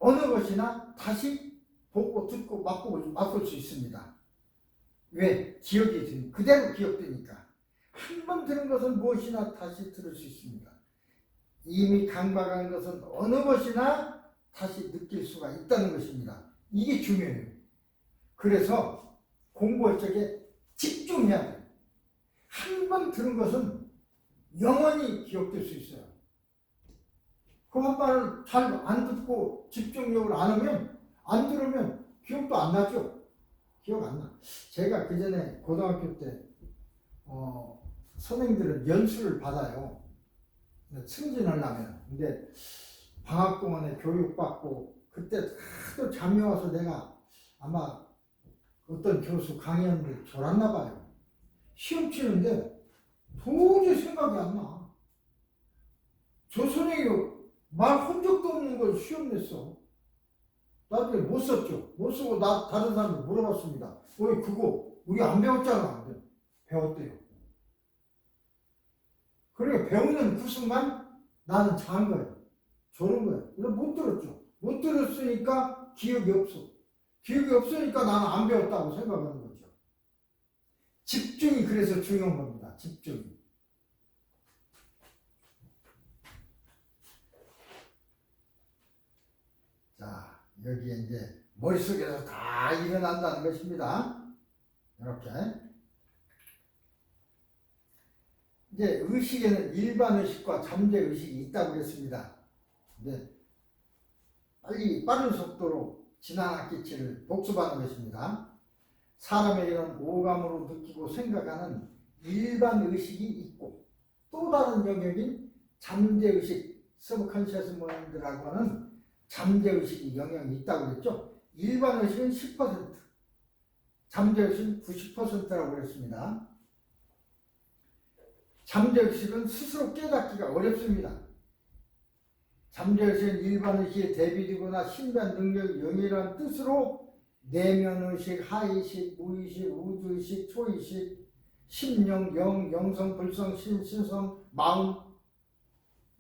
어느 것이나 다시 보고 듣고 맛볼 수 있습니다. 왜? 기억이 그대로 기억되니까. 한 번 들은 것은 무엇이나 다시 들을 수 있습니다. 이미 강박한 것은 어느 것이나 다시 느낄 수가 있다는 것입니다. 이게 중요해요. 그래서 공부할 적에 집중해야 돼요. 한 번 들은 것은 영원히 기억될 수 있어요. 그 한 번을 잘 안 듣고 집중력을 안 하면, 안 들으면 기억도 안 나죠. 기억 안 나. 제가 그 전에 고등학교 때 선생님들은 연수를 받아요. 승진을 하면. 근데 방학 동안에 교육받고 그때 하도 잠이 와서 내가 아마 어떤 교수 강의하는데 졸았나 봐요. 시험 치는데 도저히 생각이 안 나. 저 선생님이 말 한 적도 없는 걸 시험 냈어. 나중에 못 썼죠. 못 쓰고 다른 사람들 물어봤습니다. 왜 그거 우리 안 배웠잖아. 배웠대요. 그러니까 배우는 그 순간 나는 잔 거예요. 저런 거예요. 그래서 못 들었죠. 못 들었으니까 기억이 없어. 기억이 없으니까 나는 안 배웠다고 생각하는 거죠. 집중이 그래서 중요한 겁니다. 집중이. 자, 여기에 이제 머릿속에서 다 일어난다는 것입니다. 이렇게. 이제 의식에는 일반 의식과 잠재 의식이 있다고 그랬습니다. 근데 빠른 속도로 지난 학기치를 복습하는 것입니다. 사람의 이런 오감으로 느끼고 생각하는 일반 의식이 있고 또 다른 영역인 잠재의식, 서브컨셔스 마인드라고 하는 잠재의식이 영역이 있다고 그랬죠. 일반 의식은 10%, 잠재의식은 90%라고 그랬습니다. 잠재의식은 스스로 깨닫기가 어렵습니다. 잠재의식은 일반의식에 대비되거나 신비한 능력이 영이라는 뜻으로 내면의식, 하의식, 무의식, 우주의식, 초의식, 심령, 영, 영성, 불성, 신성, 마음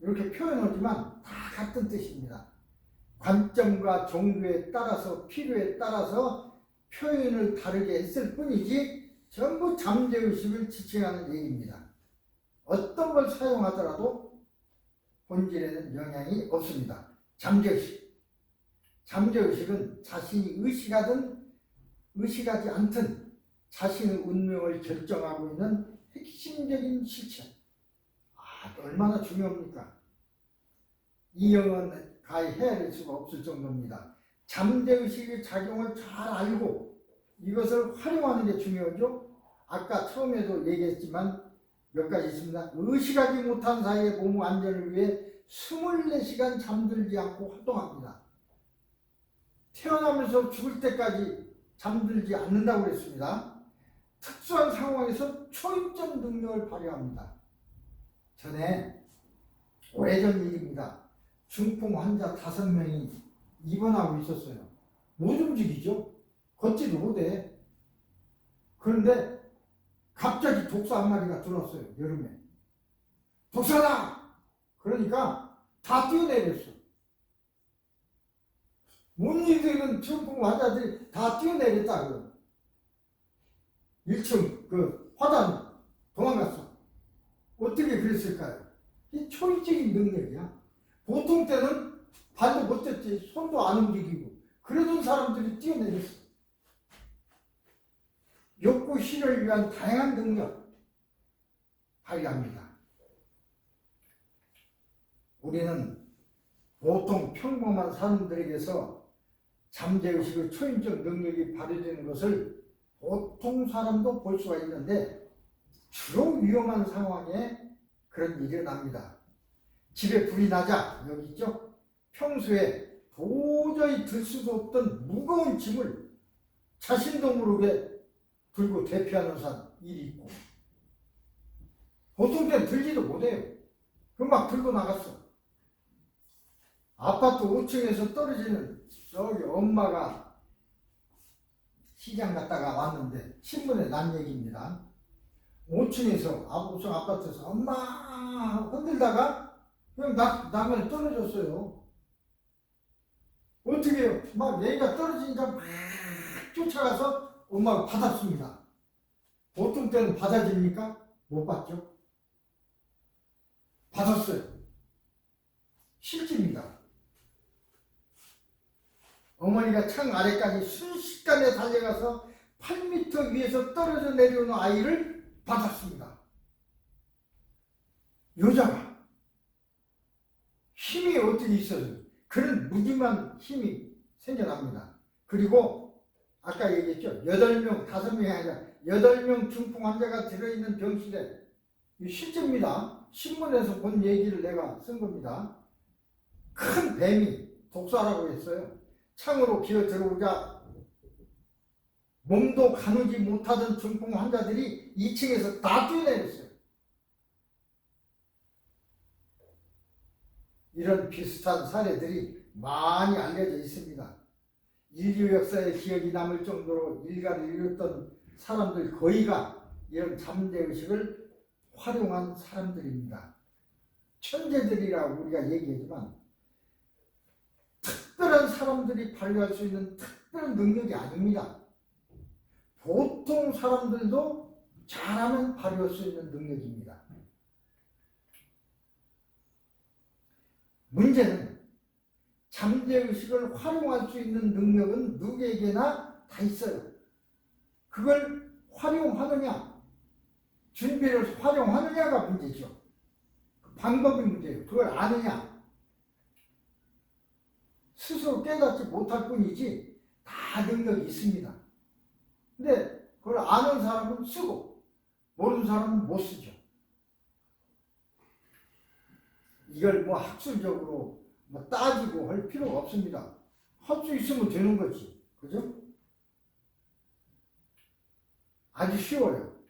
이렇게 표현하지만 다 같은 뜻입니다. 관점과 종류에 따라서 필요에 따라서 표현을 다르게 했을 뿐이지 전부 잠재의식을 지칭하는 얘기입니다. 어떤 걸 사용하더라도 본질에는 영향이 없습니다. 잠재의식. 잠재의식은 자신이 의식하든 의식하지 않든 자신의 운명을 결정하고 있는 핵심적인 실체. 얼마나 중요합니까? 이 영은 가히 헤아릴 수가 없을 정도입니다. 잠재의식의 작용을 잘 알고 이것을 활용하는 게 중요하죠. 아까 처음에도 얘기했지만 몇 가지 있습니다. 의식하지 못한 사이에 몸 안전을 위해 24시간 잠들지 않고 활동합니다. 태어나면서 죽을 때까지 잠들지 않는다고 그랬습니다. 특수한 상황에서 초인적 능력을 발휘합니다. 전에 오래전 일입니다. 중풍 환자 5명이 입원하고 있었어요. 못 움직이죠. 걷지도 못해. 그런데 갑자기 독사 한 마리가 들어왔어요. 여름에. 독사다! 그러니까 다 뛰어내렸어. 못 일들은 중풍 환자들이 다 뛰어내렸다고요. 1층 그 화단 도망갔어. 어떻게 그랬을까요? 이 초인적인 능력이야. 보통 때는 발도 못 댔지, 손도 안 움직이고 그러던 사람들이 뛰어내렸어. 욕구 실현을 위한 다양한 능력 발휘합니다. 우리는 보통 평범한 사람들에게서 잠재의식의 초인적 능력이 발휘되는 것을 보통 사람도 볼 수가 있는데 주로 위험한 상황에 그런 일이 납니다. 집에 불이 나자, 여기 있죠? 평소에 도저히 들 수도 없던 무거운 짐을 자신도 모르게 들고 대피하는 일이 있고, 보통 때는 들지도 못해요. 막 들고 나갔어. 아파트 5층에서 떨어지는 저기 엄마가 시장 갔다가 왔는데 신문에 난 얘기입니다. 5층에서 5층 아파트에서 엄마 흔들다가 그냥 나가 떨어졌어요. 어떻게 해요? 막 얘가 떨어지니까 막 쫓아가서 엄마가 받았습니다. 보통 때는 받아집니까? 못 받죠. 받았어요. 실제입니다. 어머니가 창 아래까지 순식간에 달려가서 8m 위에서 떨어져 내려오는 아이를 받았습니다. 여자가 힘이 어떻게 있어요? 그런 무지만 힘이 생겨납니다. 그리고 아까 얘기했죠. 8명, 5명이 아니라 8명 중풍 환자가 들어있는 병실에, 실제입니다. 신문에서 본 얘기를 내가 쓴 겁니다. 큰 뱀이 독사라고 했어요. 창으로 기어 들어오자 몸도 가누지 못하던 중풍 환자들이 2층에서 다 뛰어내렸어요. 이런 비슷한 사례들이 많이 알려져 있습니다. 인류 역사에 기억이 남을 정도로 일가를 이뤘던 사람들 거의가 이런 잠재의식을 활용한 사람들입니다. 천재들이라고 우리가 얘기하지만 특별한 사람들이 발휘할 수 있는 특별한 능력이 아닙니다. 보통 사람들도 잘하면 발휘할 수 있는 능력입니다. 문제는 잠재의식을 활용할 수 있는 능력은 누구에게나 다 있어요. 그걸 활용하느냐, 준비를 활용하느냐가 문제죠. 그 방법이 문제예요. 그걸 아느냐. 스스로 깨닫지 못할 뿐이지 다 능력이 있습니다. 근데 그걸 아는 사람은 쓰고 모르는 사람은 못 쓰죠. 이걸 학술적으로 따지고 할 필요가 없습니다. 할 수 있으면 되는 거지. 그죠? 아주 쉬워요.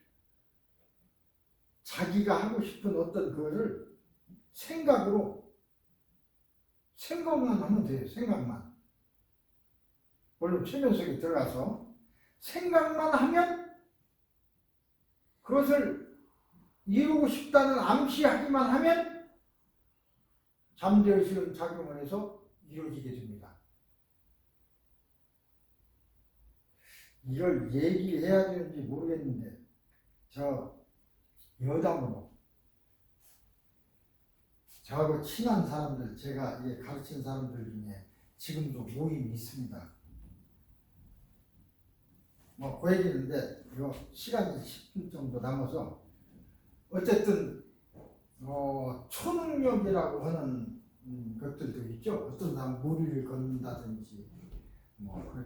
자기가 하고 싶은 어떤 그거를 생각만 하면 돼요. 생각만. 물론 최면석에 들어가서 생각만 하면 그것을 이루고 싶다는 암시하기만 하면 잠재의식은 작용을 해서 이루어지게 됩니다. 이걸 얘기해야 되는지 모르겠는데 저 여담으로 저하고 친한 사람들, 제가 가르친 사람들 중에 지금도 모임이 있습니다. 그 얘기인데 시간이 10분 정도 남아서 어쨌든 초능력이라고 하는 것들도 있죠. 어떤 사람 무리를 걷는다든지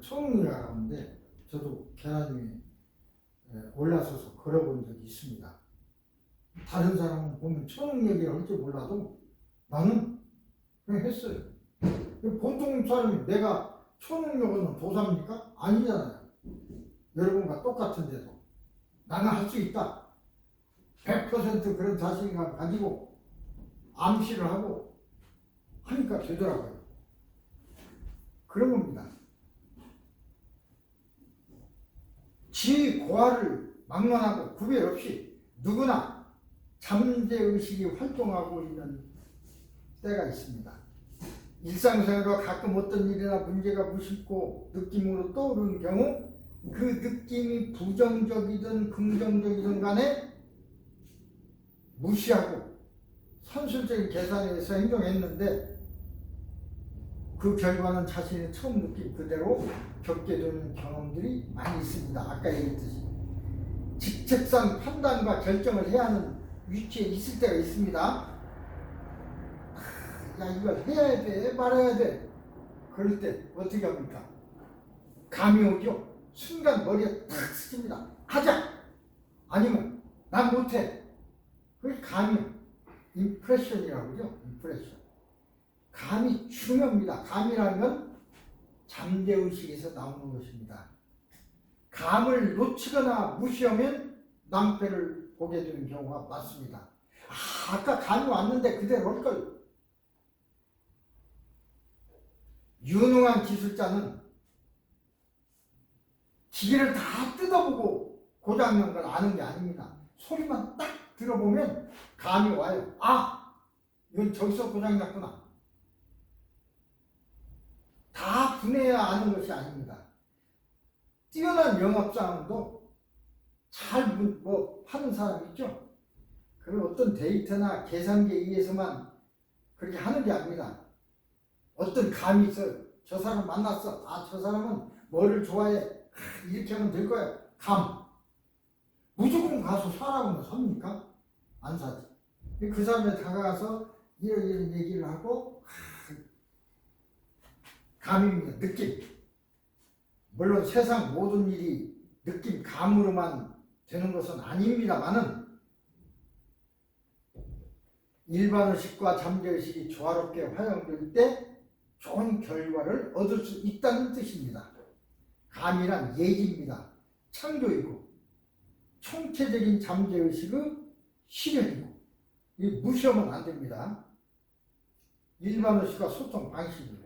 초능력이라고 하는데 저도 계단 위에 올라서서 걸어본 적이 있습니다. 다른 사람은 보면 초능력이라고 할지 몰라도 나는 그냥 했어요. 보통 사람이 내가 초능력은 도사입니까? 아니잖아요. 여러분과 똑같은데도 나는 할 수 있다. 100% 그런 자신감 가지고 암시를 하고 하니까 되더라고요. 그런 겁니다. 지 고하를 막론하고 구별 없이 누구나 잠재의식이 활동하고 있는 때가 있습니다. 일상생활로 가끔 어떤 일이나 문제가 무심코 느낌으로 떠오르는 경우 그 느낌이 부정적이든 긍정적이든 간에 무시하고 선술적인 계산에 의해서 행동했는데 그 결과는 자신이 처음 느낀 그대로 겪게 되는 경험들이 많이 있습니다. 아까 얘기했듯이 직책상 판단과 결정을 해야 하는 위치에 있을 때가 있습니다. 야 이걸 해야 돼 말아야 돼. 그럴 때 어떻게 합니까? 감이 오죠. 순간 머리에 탁 스칩니다. 하자. 아니면 난 못해. 그게 감이 임프레션이라고 그러죠. 임프레션. 감이 중요합니다. 감이라는 건 잠재의식에서 나오는 것입니다. 감을 놓치거나 무시하면 낭패를 보게 되는 경우가 많습니다. 아까 감이 왔는데 그대로 올걸. 유능한 기술자는 기계를 다 뜯어보고 고장난 걸 아는 게 아닙니다. 소리만 딱 들어보면 감이 와요. 아! 이건 저기서 고장났구나. 다 분해야 아는 것이 아닙니다. 뛰어난 영업사원도 잘 하는 사람 있죠? 그런 어떤 데이터나 계산기에 의해서만 그렇게 하는 게 아닙니다. 어떤 감이 있어요. 저 사람 만났어. 아, 저 사람은 뭐를 좋아해. 이렇게 하면 될 거야. 감. 무조건 가서 사라고는 삽니까? 안 사지. 그 사람에 다가가서 이런 얘기를 하고 감입니다. 느낌. 물론 세상 모든 일이 느낌, 감으로만 되는 것은 아닙니다만은 일반의식과 잠재의식이 조화롭게 활용될 때 좋은 결과를 얻을 수 있다는 뜻입니다. 감이란 예지입니다. 창조이고 총체적인 잠재의식의 실현이고 무시하면 안 됩니다. 일반의식과 소통 방식이에요.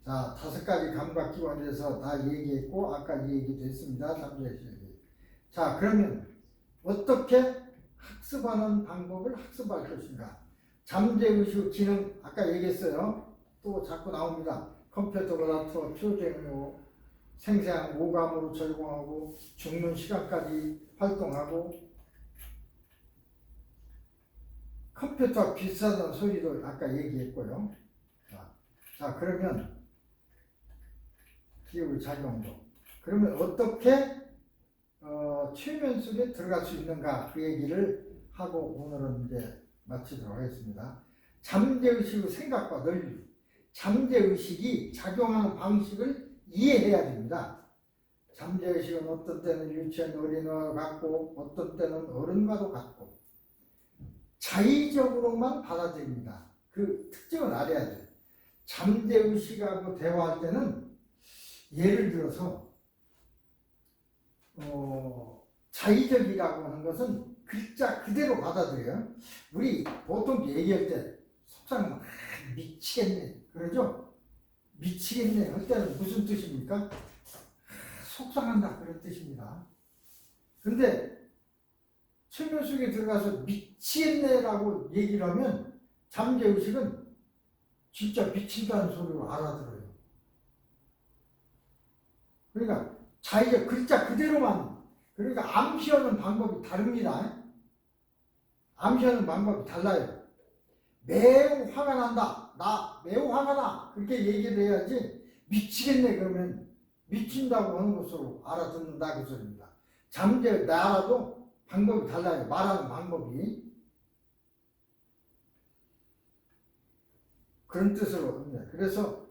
자, 5가지 감각기관에 대해서 다 얘기했고 아까 얘기됐습니다. 잠재의식. 자, 그러면 어떻게 학습하는 방법을 학습할 것인가? 잠재의식 기능 아까 얘기했어요. 또 자꾸 나옵니다. 컴퓨터보다 더 표정으로 생생한 오감으로 적용하고 죽는 시간까지 활동하고 컴퓨터와 비슷하다는 소리도 아까 얘기했고요. 자 그러면 기억의 작용도 그러면 어떻게 최면 속에 들어갈 수 있는가 그 얘기를 하고 오늘은 이제 마치도록 하겠습니다. 잠재의식의 생각과 논리, 잠재의식이 작용하는 방식을 이해해야 됩니다. 잠재의식은 어떤 때는 유치한 어린이와 같고 어떤 때는 어른과도 같고 자의적으로만 받아들입니다. 그 특징을 알아야 돼요. 잠재의식하고 대화할 때는 예를 들어서 자의적이라고 하는 것은 글자 그대로 받아들여요. 우리 보통 얘기할 때 속상하면 미치겠네 그러죠? 미치겠네 할 때는 무슨 뜻입니까? 속상한다 그런 뜻입니다. 근데 최면 속에 들어가서 미치겠네라고 얘기를 하면 잠재의식은 진짜 미친다는 소리로 알아들어요. 그러니까 자의적 글자 그대로만 그러니까 암시하는 방법이 다릅니다. 암시하는 방법이 달라요. 매우 화가 난다. 나 매우 화가 나. 그렇게 얘기를 해야지 미치겠네 그러면 미친다고 하는 것으로 알아듣는다 그 소리입니다. 잠재 나라도 방법이 달라요. 말하는 방법이. 그런 뜻으로 합니다. 그래서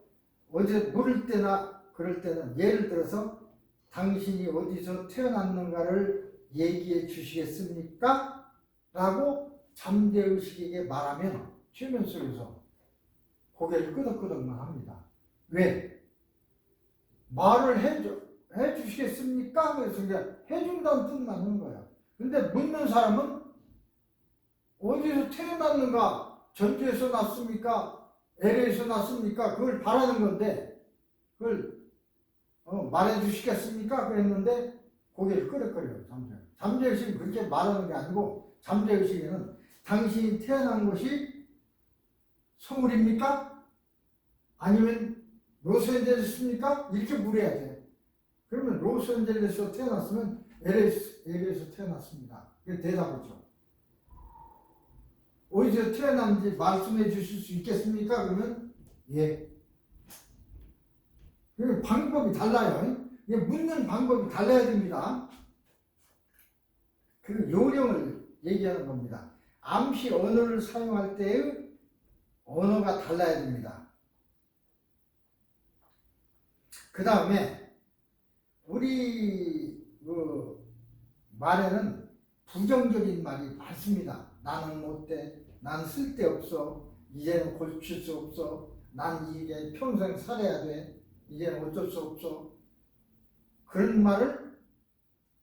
어제 물을 때나 그럴 때는 예를 들어서 당신이 어디서 태어났는가를 얘기해 주시겠습니까? 라고 잠재의식에게 말하면 최면 속에서 고개를 끄덕끄덕만 합니다. 왜? 말을 해 주시겠습니까? 그래서 그냥 해준다는 뜻만 하는 거야. 근데 묻는 사람은 어디서 태어났는가? 전주에서 났습니까? LA에서 났습니까? 그걸 바라는 건데 그걸 말해 주시겠습니까? 그랬는데 고개를 끄덕거려요. 잠재의식은 그렇게 말하는 게 아니고 잠재의식에는 당신이 태어난 곳이 서울입니까? 아니면 로스앤젤레스입니까? 이렇게 물어야 돼. 그러면 로스앤젤레스에서 태어났으면 LA에서 태어났습니다. 이게 대답이죠. 어디서 태어났는지 말씀해 주실 수 있겠습니까? 그러면 예. 방법이 달라요. 묻는 방법이 달라야 됩니다. 그 요령을 얘기하는 겁니다. 암시 언어를 사용할 때의 언어가 달라야 됩니다. 그 다음에 우리 그 말에는 부정적인 말이 많습니다. 나는 못돼, 난 쓸데없어, 이제는 고칠 수 없어, 난 이게 평생 살아야 돼, 이제는 어쩔 수 없어. 그런 말을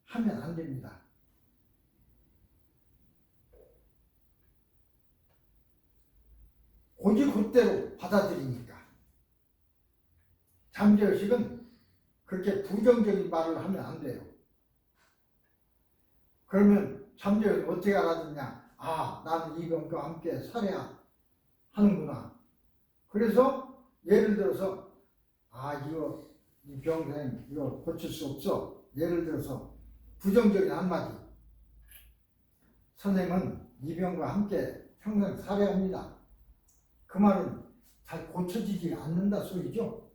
하면 안 됩니다. 곧이곧대로 받아들이니까. 잠재의식은 그렇게 부정적인 말을 하면 안 돼요. 그러면 잠재의식은 어떻게 알아듣냐? 아, 나는 이 병과 함께 살아야 하는구나. 그래서 예를 들어서 이 병생 이거 고칠 수 없어. 예를 들어서 부정적인 한마디. 선생님은 이 병과 함께 평생 살아야 합니다. 그 말은 잘 고쳐지지 않는다 소리죠.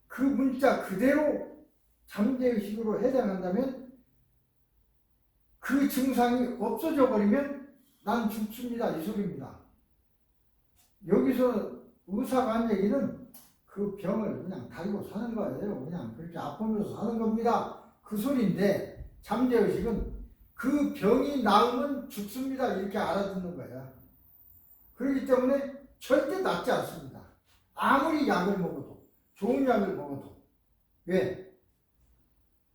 그 문자 그대로 잠재의식으로 해당한다면 그 증상이 없어져 버리면 난 죽습니다 이 소리입니다. 여기서 의사가 한 얘기는 그 병을 그냥 달고 사는 거예요. 그냥 그렇게 아프면서 사는 겁니다. 그 소리인데 잠재의식은 그 병이 나으면 죽습니다 이렇게 알아듣는 거야. 그렇기 때문에 절대 낫지 않습니다. 아무리 약을 먹어도, 좋은 약을 먹어도. 왜?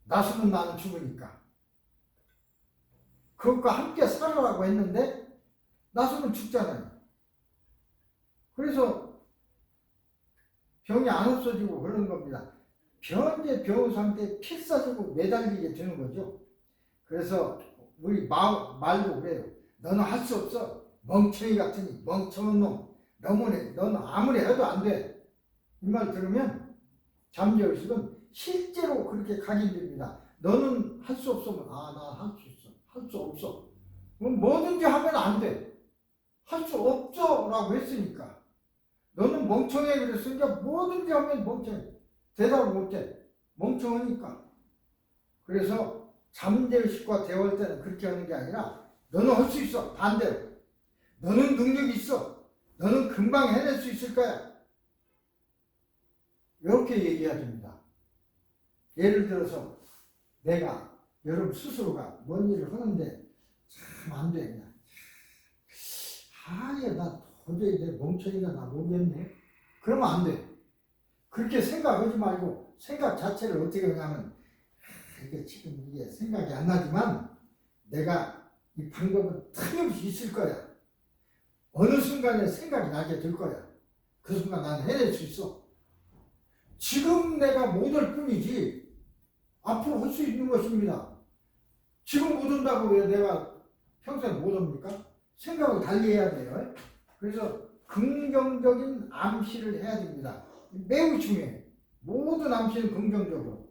낫으면 나는 죽으니까. 그것과 함께 살아라고 했는데 낫으면 죽잖아요. 그래서 병이 안 없어지고 그러는 겁니다. 병 상태에 필사적으로 매달리게 되는 거죠. 그래서 우리 말도 그래요. 너는 할 수 없어. 멍청이 같으니, 멍청한 놈. 너는 아무리 해도 안 돼. 이 말 들으면 잠재의식은 실제로 그렇게 각인됩니다. 너는 할 수 없으면 나 할 수 있어. 할 수 없어. 그럼 뭐든지 하면 안 돼. 할 수 없어 라고 했으니까. 너는 멍청해 그랬으니까 뭐든지 하면 멍청해. 대답을 못해. 멍청하니까. 그래서 잠재의식과 대화할 때는 그렇게 하는 게 아니라 너는 할 수 있어. 반대로. 너는 능력이 있어. 너는 금방 해낼 수 있을 거야. 이렇게 얘기해야 됩니다. 예를 들어서 내가 여러분 스스로가 뭔 일을 하는데 참 안 돼. 그냥. 나 도저히 내 멍청이가 나 모르겠네. 그러면 안 돼. 그렇게 생각하지 말고 생각 자체를 어떻게 하냐면 이게 지금 이게 생각이 안 나지만 내가 이 방법은 틀림없이 있을 거야. 어느 순간에 생각이 나게 될 거야. 그 순간 난 해낼 수 있어. 지금 내가 못 할 뿐이지 앞으로 할 수 있는 것입니다. 지금 못 온다고 왜 내가 평생 못 옵니까? 생각을 달리 해야 돼요. 그래서 긍정적인 암시를 해야 됩니다. 매우 중요해요. 모든 암시는 긍정적으로.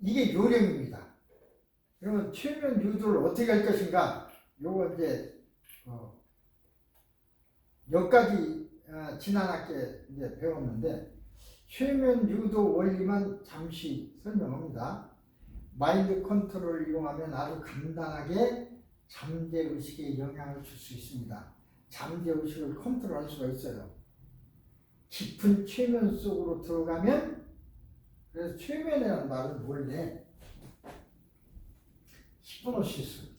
이게 요령입니다. 그러면 최면 유도를 어떻게 할 것인가? 요거 이제 몇 가지 지난 학기에 이제 배웠는데 최면 유도 원리만 잠시 설명합니다. 마인드 컨트롤을 이용하면 아주 간단하게 잠재의식에 영향을 줄 수 있습니다. 잠재의식을 컨트롤할 수가 있어요. 깊은 최면 속으로 들어가면, 그래서 최면이라는 말은 원래 히프노시스,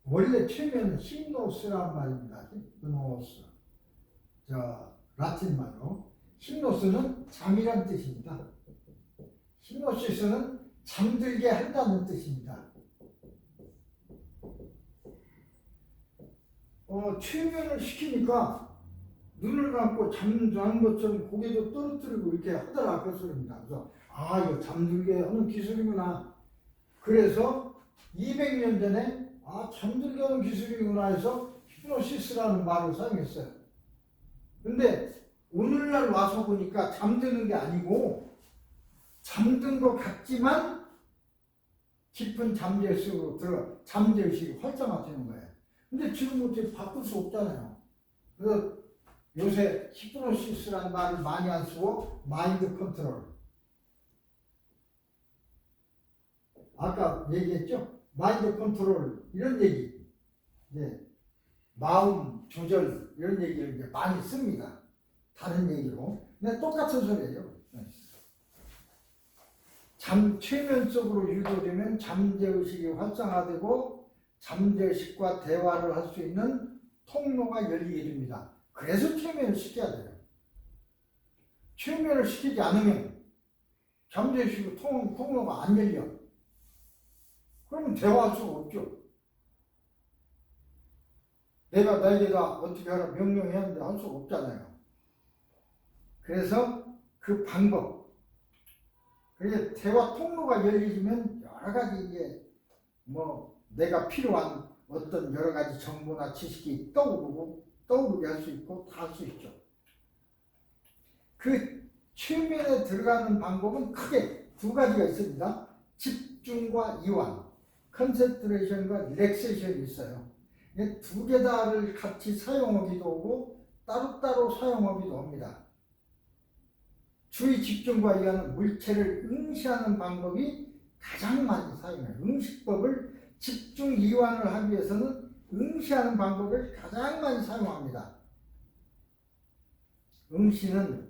원래 최면은 힘노스라는 말입니다. 힘노스. 라틴 말로. 힘노스는 잠이란 뜻입니다. 히프노시스는 잠들게 한다는 뜻입니다. 최면을 시키니까 눈을 감고 잠자는 것처럼 고개도 떨어뜨리고 이렇게 하더라 그 소리입니다. 그래서 이거 잠들게 하는 기술이구나. 그래서 200년 전에 잠들게 하는 기술이구나 해서 히프노시스라는 말을 사용했어요. 근데 오늘날 와서 보니까 잠드는 게 아니고 잠든 것 같지만 깊은 잠재의식으로 들어 잠재의식이 활성화되는 거예요. 근데 지금 어떻게 바꿀 수 없잖아요. 그래서 요새 히프노시스라는 말을 많이 안 쓰고 마인드 컨트롤. 아까 얘기했죠? 마인드 컨트롤 이런 얘기, 이제 마음 조절 이런 얘기를 이제 많이 씁니다. 다른 얘기로. 근데 똑같은 소리예요. 최면 속으로 유도되면 잠재의식이 활성화되고 잠재의식과 대화를 할 수 있는 통로가 열리게 됩니다. 그래서 최면을 시켜야 돼요. 최면을 시키지 않으면 잠재의식의 통로가 안 열려. 그러면 대화할 수가 없죠. 내가 나에게다 어떻게 하라 명령해야 하는데 할 수가 없잖아요. 그래서 그 방법, 그래서 대화 통로가 열리면 여러 가지 이제 내가 필요한 어떤 여러 가지 정보나 지식이 떠오르게 할 수 있고 다 할 수 있죠. 그 최면에 들어가는 방법은 크게 두 가지가 있습니다. 집중과 이완, 컨센트레이션과 릴렉세이션이 있어요. 두 개 다를 같이 사용하기도 하고 따로따로 사용하기도 합니다. 주의 집중과 이완은 물체를 응시하는 방법이 가장 많이 사용해요. 응시법을 집중 이완을 하기 위해서는 응시하는 방법을 가장 많이 사용합니다. 응시는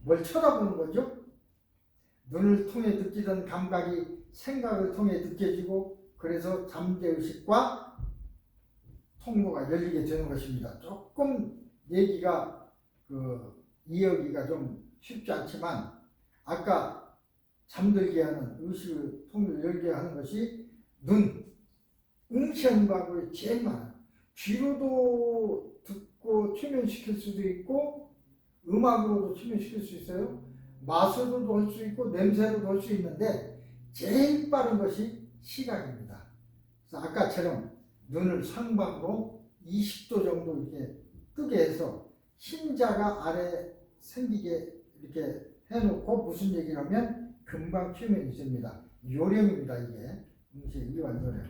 뭘 쳐다보는 거죠? 눈을 통해 느끼던 감각이 생각을 통해 느껴지고 그래서 잠재의식과 통로가 열리게 되는 것입니다. 조금 얘기가 이해하기가 좀 쉽지 않지만 아까 잠들게 하는 의식의 통로를 열게 하는 것이 눈, 응시하는 방법이 제일 많아요. 귀로도 듣고 최면시킬 수도 있고 음악으로도 최면시킬 수 있어요. 맛으로도 할 수 있고 냄새로도 할 수 있는데 제일 빠른 것이 시각입니다. 그래서 아까처럼 눈을 상방으로 20도 정도 이렇게 뜨게 해서 흰자가 아래 생기게 이렇게 해놓고 무슨 얘기를 하면 금방 최면이 있습니다. 요령입니다. 이게 일반 요령.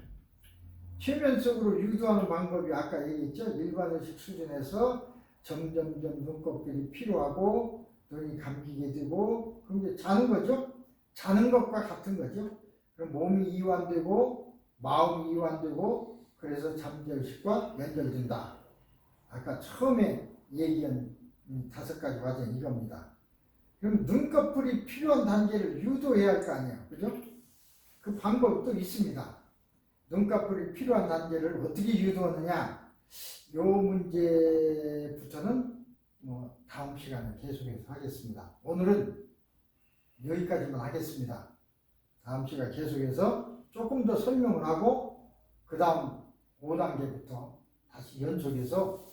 최면 속으로 유도하는 방법이 아까 얘기했죠. 일반의식 수준에서 점점점 눈꺼풀이 피로하고 눈이 감기게 되고 그럼 이제 자는 거죠. 자는 것과 같은 거죠. 그럼 몸이 이완되고 마음이 이완되고 그래서 잠재의식과 연결된다. 아까 처음에 얘기한 5가지 과정이 이겁니다. 그럼 눈꺼풀이 필요한 단계를 유도해야 할 거 아니에요. 그죠? 그 방법도 있습니다. 눈꺼풀이 필요한 단계를 어떻게 유도하느냐? 요 문제부터는 다음 시간에 계속해서 하겠습니다. 오늘은 여기까지만 하겠습니다. 다음 시간에 계속해서 조금 더 설명을 하고 그 다음 5단계부터 다시 연속해서